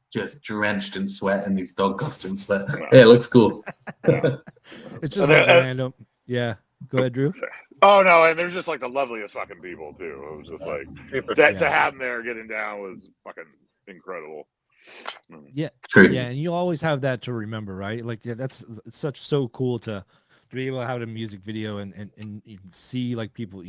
just drenched in sweat in these dog costumes. But yeah, it looks cool. It's just like random. Yeah. Go ahead, Drew. Oh no, and they're just like the loveliest fucking people too. It was just like to have them there getting down was fucking incredible. Yeah. True. Yeah, and you always have that to remember, right? Like, yeah, it's so cool to be able to have a music video and you can see like people,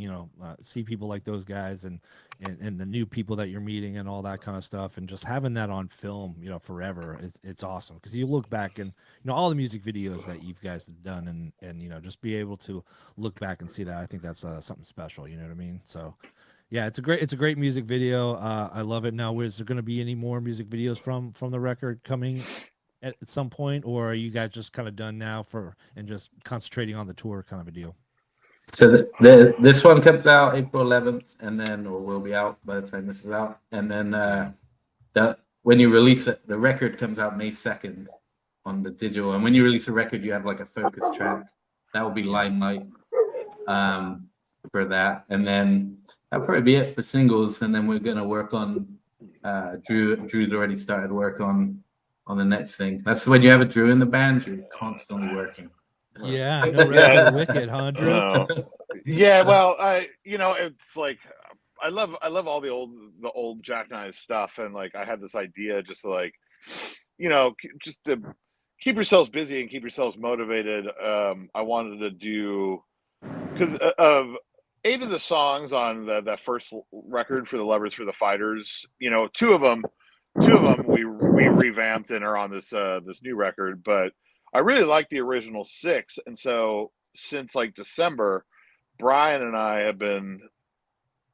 see people like those guys and the new people that you're meeting and all that kind of stuff, and just having that on film, forever. It's awesome because you look back and all the music videos that you guys have done and just be able to look back and see that. I think that's something special. You know what I mean? So. Yeah, it's a great music video. I love it. Now, is there going to be any more music videos from the record coming at some point, or are you guys just kind of done now and just concentrating on the tour kind of a deal? So this one comes out April 11th, and then or will be out by the time this is out, and then when you release it, the record comes out May 2nd on the digital, and when you release a record, you have like a focus track that will be Limelight for that, and then. That'll probably be it for singles, and then we're gonna work on Drew's already started work on the next thing. That's when you have a Drew in the band, you're constantly working. Yeah, I know, right? Wicked, huh, Drew? Yeah, well, it's like I love all the old Jackknife stuff, and like I had this idea just to like, just to keep yourselves busy and keep yourselves motivated. I wanted to do because of 8 of the songs on that first record for the Lovers for the Fighters, two of them we revamped and are on this new record. But I really like the original 6, and so since like December, Bryan and I have been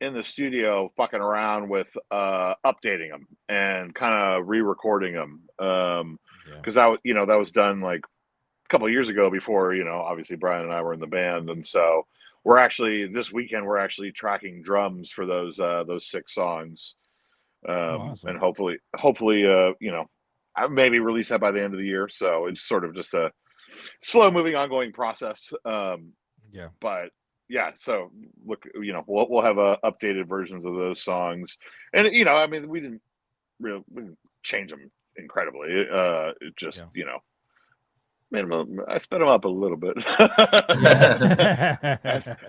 in the studio fucking around with updating them and kind of re-recording them because that was done like a couple of years ago before obviously Bryan and I were in the band, and so. This weekend we're actually tracking drums for those 6 songs, awesome. and hopefully I maybe release that by the end of the year. So it's sort of just a slow moving ongoing process. But yeah, so look, we'll have updated versions of those songs, and we didn't change them incredibly. It just minimum. I sped them up a little bit,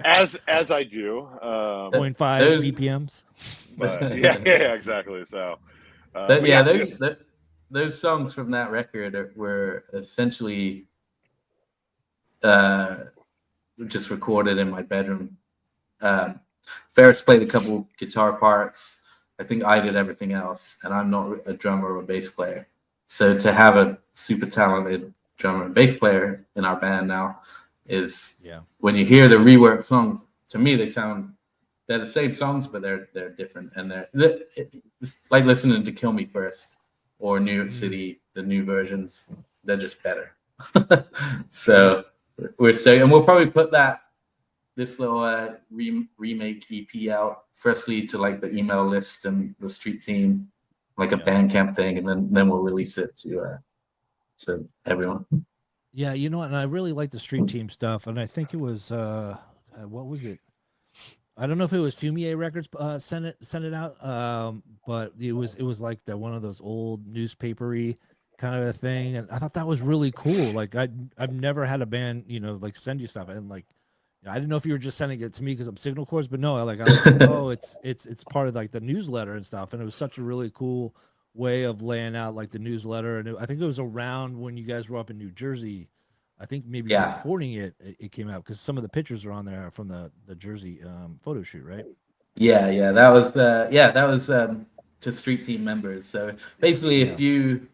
as I do. 0.5 BPMs. But yeah, exactly. So, those songs from that record were essentially just recorded in my bedroom. Faris played a couple guitar parts. I think I did everything else, and I'm not a drummer or a bass player. So to have a super talented drummer and bass player in our band now is when you hear the reworked songs, to me they're the same songs, but they're different, and it's like listening to Kill Me First or New York City, the new versions. They're just better. So we're staying, and we'll probably put this little remake EP out firstly to like the email list and the street team, like a Bandcamp thing, and then we'll release it to everyone. Yeah, and I really like the street team stuff, and I think it was what was it? I don't know if it was Fumier Records sent it out, but it was like one of those old newspapery kind of a thing, and I thought that was really cool. Like I've never had a band like send you stuff, and like I didn't know if you were just sending it to me because I'm Signal Chords, but no, I was like, oh, it's part of like the newsletter and stuff, and it was such a really cool way of laying out like the newsletter. And I think it was around when you guys were up in New Jersey. I think maybe recording it came out because some of the pictures are on there from the Jersey photo shoot, right? Yeah, that was to street team members. So basically, if you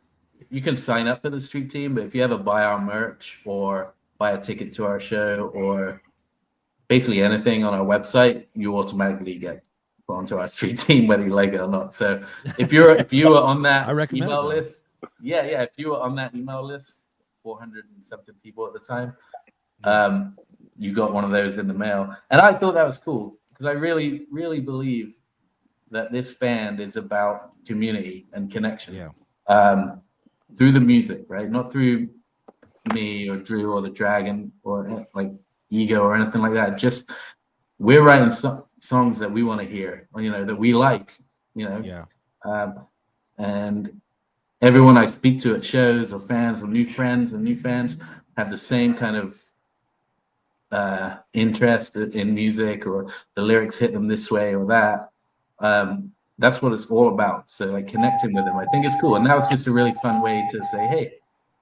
can sign up for the street team, but if you ever buy our merch or buy a ticket to our show or basically anything on our website, you automatically get put onto our street team, whether you like it or not. So if you were on that I recommend email it, though. list, if you were on that email list, 400 and something people at the time, you got one of those in the mail. And I thought that was cool because I really, really believe that this band is about community and connection. Through the music, right? Not through me or Drew or the Dragon or like Ego or anything like that. Just we're writing songs that we want to hear, you know, that we like, you know. And everyone I speak to at shows or fans or new friends and new fans have the same kind of interest in music, or the lyrics hit them this way or that. That's what it's all about. So like connecting with them, I think it's cool. And that was just a really fun way to say, hey,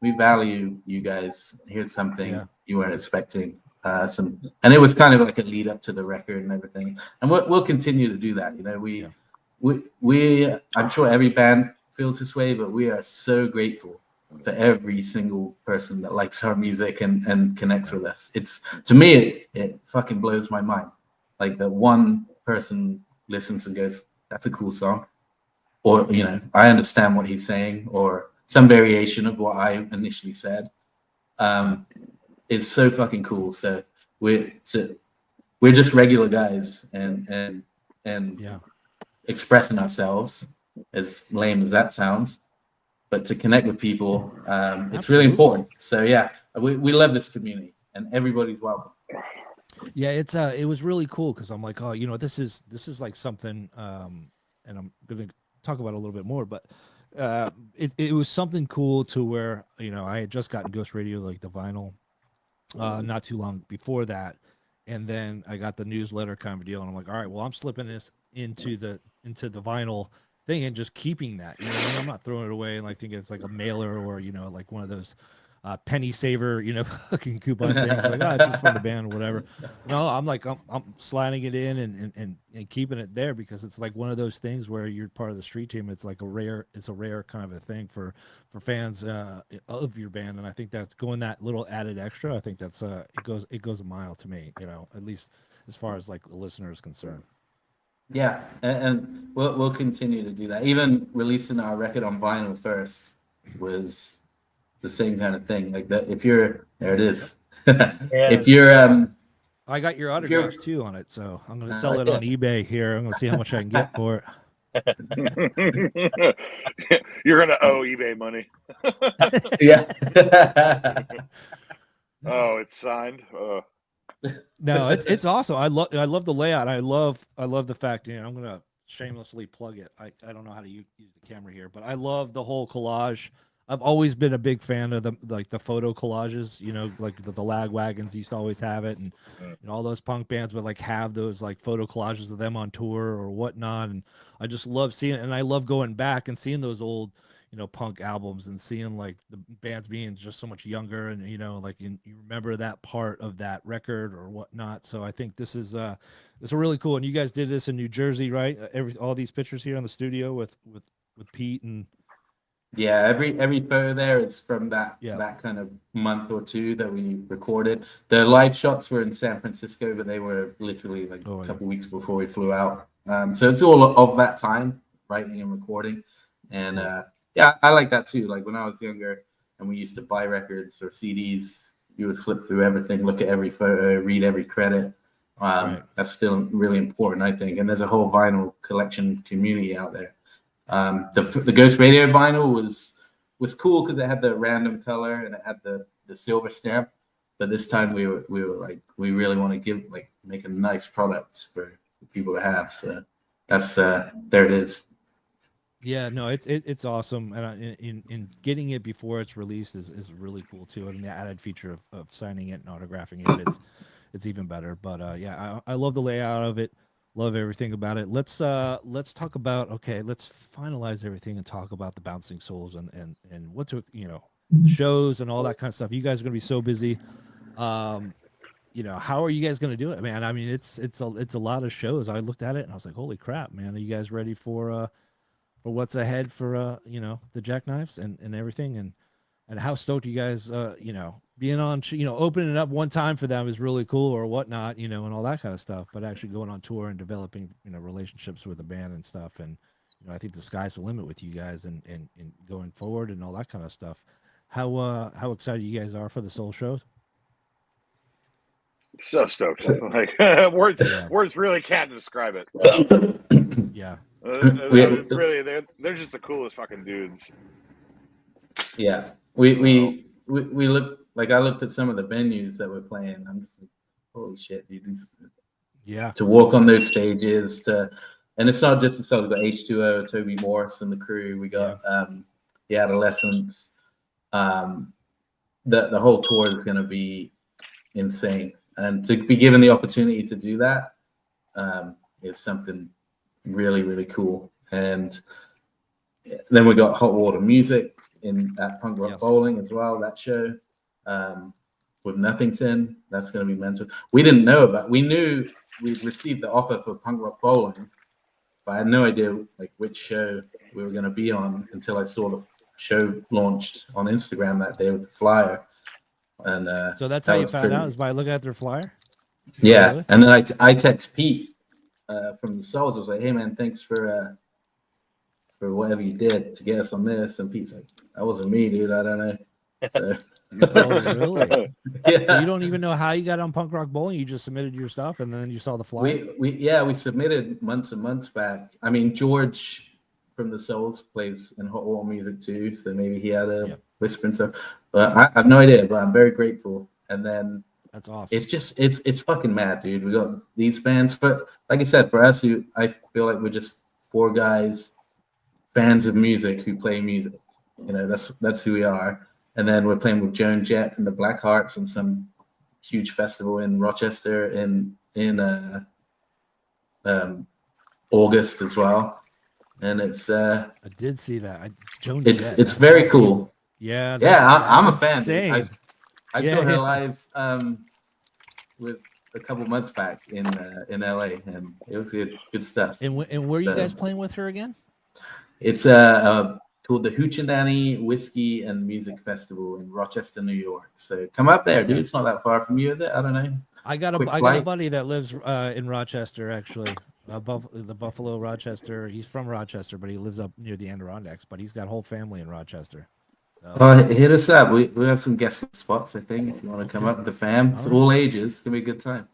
we value you guys. Here's something you weren't expecting. And it was kind of like a lead up to the record and everything. And we'll continue to do that. You know, we I'm sure every band feels this way, but we are so grateful for every single person that likes our music and connects with us. It's, to me, it fucking blows my mind. Like that one person listens and goes, that's a cool song. Or, you know, I understand what he's saying, or some variation of what I initially said. It's so fucking cool. So we're just regular guys and expressing ourselves, as lame as that sounds, but to connect with people, it's really important. So yeah, we love this community, and everybody's welcome. Yeah, it was really cool because I'm like, oh, you know, this is like something, and I'm gonna talk about it a little bit more, but it was something cool to where, you know, I had just gotten Ghost Radio, like the vinyl, not too long before that, and then I got the newsletter kind of deal, and I'm like, all right, well, I'm slipping this into the vinyl thing and just keeping that, you know, I'm not throwing it away and like thinking it's like a mailer or, you know, like one of those penny saver, you know, fucking coupon things, like, oh, it's just from the band or whatever. No, I'm like, I'm sliding it in and keeping it there because it's like one of those things where you're part of the street team. It's like a rare kind of a thing for fans of your band. And I think that's going that little added extra. I think that's it goes a mile to me, you know, at least as far as like the listener is concerned. Yeah, and we'll continue to do that. Even releasing our record on vinyl first was the same kind of thing. Like that, if you're there, it is. If you're, I got your autographs too on it, so I'm gonna sell it on eBay here. I'm gonna see how much I can get for it. You're gonna owe eBay money. Yeah. Oh, it's signed. No, it's awesome. I love the layout. I love the fact, you know, I'm gonna shamelessly plug it. I don't know how to use the camera here, but I love the whole collage. I've always been a big fan of the photo collages, you know, like the lag wagons used to always have it, and all those punk bands would like have those like photo collages of them on tour or whatnot. And I just love seeing it, and I love going back and seeing those old, you know, punk albums and seeing like the bands being just so much younger, and you know, like you remember that part of that record or whatnot. So I think this is really cool. And you guys did this in New Jersey, right? All these pictures here on the studio with Pete and. Yeah, every photo there is from that kind of month or two that we recorded. The live shots were in San Francisco, but they were literally like a couple weeks before we flew out. So it's all of that time, writing and recording. And I like that too. Like when I was younger and we used to buy records or CDs, you would flip through everything, look at every photo, read every credit. That's still really important, I think. And there's a whole vinyl collection community out there. The Ghost Radio vinyl was cool because it had the random color and it had the silver stamp. But this time we were like, we really want to make a nice product for people to have. So that's there it is. Yeah, no, it's awesome, and in getting it before it's released is really cool too. And the added feature of signing it and autographing it, it's even better. But I love the layout of it. Love everything about it. Let's talk about, let's finalize everything and talk about the Bouncing Souls and what to, you know, the shows and all that kind of stuff. You guys are gonna be so busy. You know, how are you guys gonna do it, man? I mean, it's a lot of shows. I looked at it and I was like, holy crap, man! Are you guys ready for what's ahead for you know, the Jackknives and everything, and how stoked you guys you know, being on, opening it up one time for them is really cool or whatnot, and all that kind of stuff. But actually going on tour and developing, relationships with the band and stuff. And, I think the sky's the limit with you guys and going forward and all that kind of stuff. How excited you guys are for the Soul shows? So stoked. Like words really can't describe it. Yeah. Really, they're just the coolest fucking dudes. Yeah. We look, like, I looked at some of the venues that we're playing. I'm just like, holy shit, dude. Yeah. To walk on those stages, and it's not just the songs, but H2O, Toby Morris and the crew. We got the Adolescents. The whole tour is going to be insane, and to be given the opportunity to do that is something really, really cool. And then we got Hot Water Music at Punk Rock Bowling as well. That show with Nothington, that's going to be mental. We didn't know about. We knew we'd received the offer for Punk Rock Bowling, but I had no idea like which show we were going to be on until I saw the show launched on Instagram that day with the flyer. And so that's how you found out, is by looking at their flyer? Yeah. Really? And then I text Pete from the Souls. I was like, hey man, thanks for whatever you did to get us on this. And Pete's like, that wasn't me, dude. I don't know. So, oh, really? Yeah. So you don't even know how you got on Punk Rock Bowling? You just submitted your stuff and then you saw the flyer? We submitted months and months back. I mean, George from the Souls plays in Hot Water Music too, so maybe he had a whisper and stuff. But I have no idea, but I'm very grateful. And then that's awesome. It's just it's fucking mad, dude. We got these bands, but like I said, for us, I feel like we're just four guys, fans of music who play music. That's who we are. And then we're playing with Joan Jett and the Black Hearts on some huge festival in Rochester in August as well. And it's I did see that. It's very cool. Yeah, I'm a fan. I saw her yeah. live with a couple months back in LA, and it was good stuff. And where are you guys playing with her again? It's called the Hoochie Whiskey and Music Festival in Rochester, New York. So come up there, dude. It's not that far from you, is it? I don't know. I got a buddy that lives in Rochester, actually. The Buffalo, Rochester. He's from Rochester, but he lives up near the Adirondacks. But he's got a whole family in Rochester. So. Hit us up. We have some guest spots, I think, if you want to come up with the fam. It's all ages. It's gonna be a good time.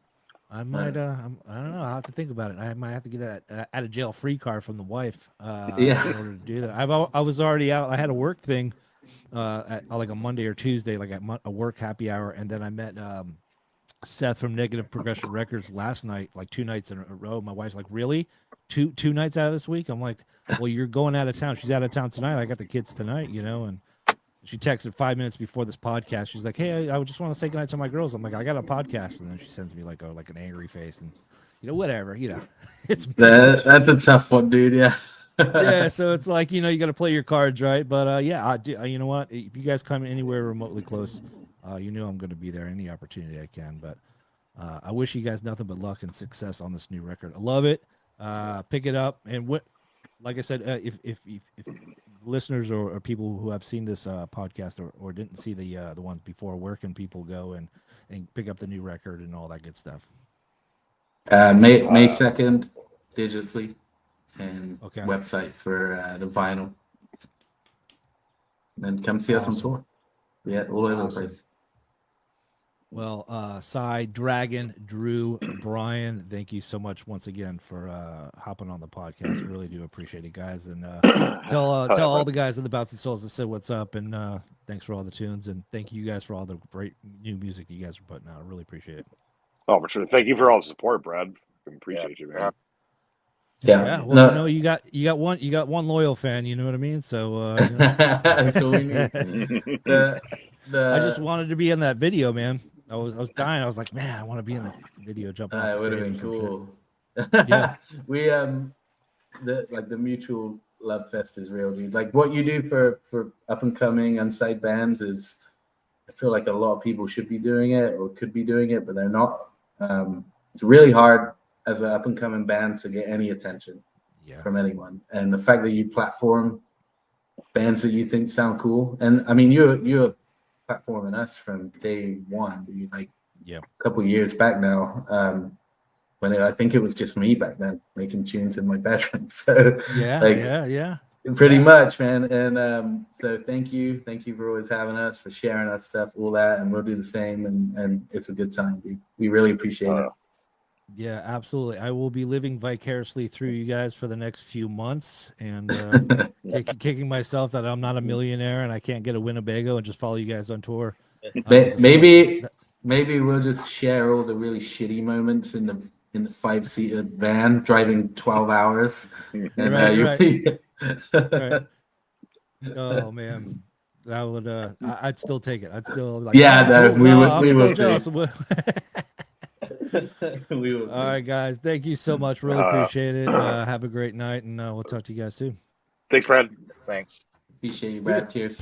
I might. I don't know. I'll have to think about it. I might have to get that out of jail free card from the wife. In order to do that. I was already out. I had a work thing, at like a Monday or Tuesday, like at a work happy hour, and then I met Seth from Negative Progression Records last night, like 2 nights in a row. My wife's like, "Really? Two nights out of this week?" I'm like, "Well, you're going out of town. She's out of town tonight. I got the kids tonight, and." She texted 5 minutes before this podcast. She's like, "Hey, I just want to say goodnight to my girls." I'm like, "I got a podcast," and then she sends me like an angry face, and whatever. It's that's a tough one, dude. Yeah. Yeah. So it's like you got to play your cards right. But yeah, I do. You know what? If you guys come anywhere remotely close, I'm going to be there any opportunity I can. But I wish you guys nothing but luck and success on this new record. I love it. Pick it up, and like I said, if listeners or people who have seen this podcast or didn't see the ones before, where can people go and pick up the new record and all that good stuff? May 2nd, digitally, and website for the vinyl. And then come see us on tour. Yeah, all over the place. Well, Cy, Dragon, Drew, Bryan, thank you so much once again for hopping on the podcast. Really do appreciate it, guys. And tell all the guys in the Bouts and Souls that said what's up. And thanks for all the tunes. And thank you guys for all the great new music that you guys are putting out. I really appreciate it. Oh, for sure. Thank you for all the support, Brad. I appreciate you, man. Yeah. Well, you got one loyal fan. You know what I mean? So that's all we need. I just wanted to be in that video, man. I was dying. I was like, man, I want to be in that fucking video. Jumping off the would have stage been cool. Yeah. We the mutual love fest is real, dude. Like what you do for up and coming unsigned bands is, I feel like a lot of people should be doing it or could be doing it, but they're not. It's really hard as an up and coming band to get any attention from anyone, and the fact that you platform bands that you think sound cool, and I mean you're platforming us from day one. Like Yep. a couple years back now. When I think it was just me back then making tunes in my bedroom. So Yeah. pretty much, man. And so thank you for always having us, for sharing our stuff, all that, and we'll do the same. And it's a good time. We really appreciate it. Yeah, absolutely. I will be living vicariously through you guys for the next few months, and kicking myself that I'm not a millionaire and I can't get a Winnebago and just follow you guys on tour. Maybe we'll just share all the really shitty moments in the 5-seater van driving 12 hours. And, right. Oh man, that would I'd still take it. I'd still like. Yeah, oh, no, I'm we still will jealous. We will. All right, guys. Thank you so much. Really appreciate it. Have a great night, and we'll talk to you guys soon. Thanks, Brad. Thanks. Appreciate you, Brad. Cheers.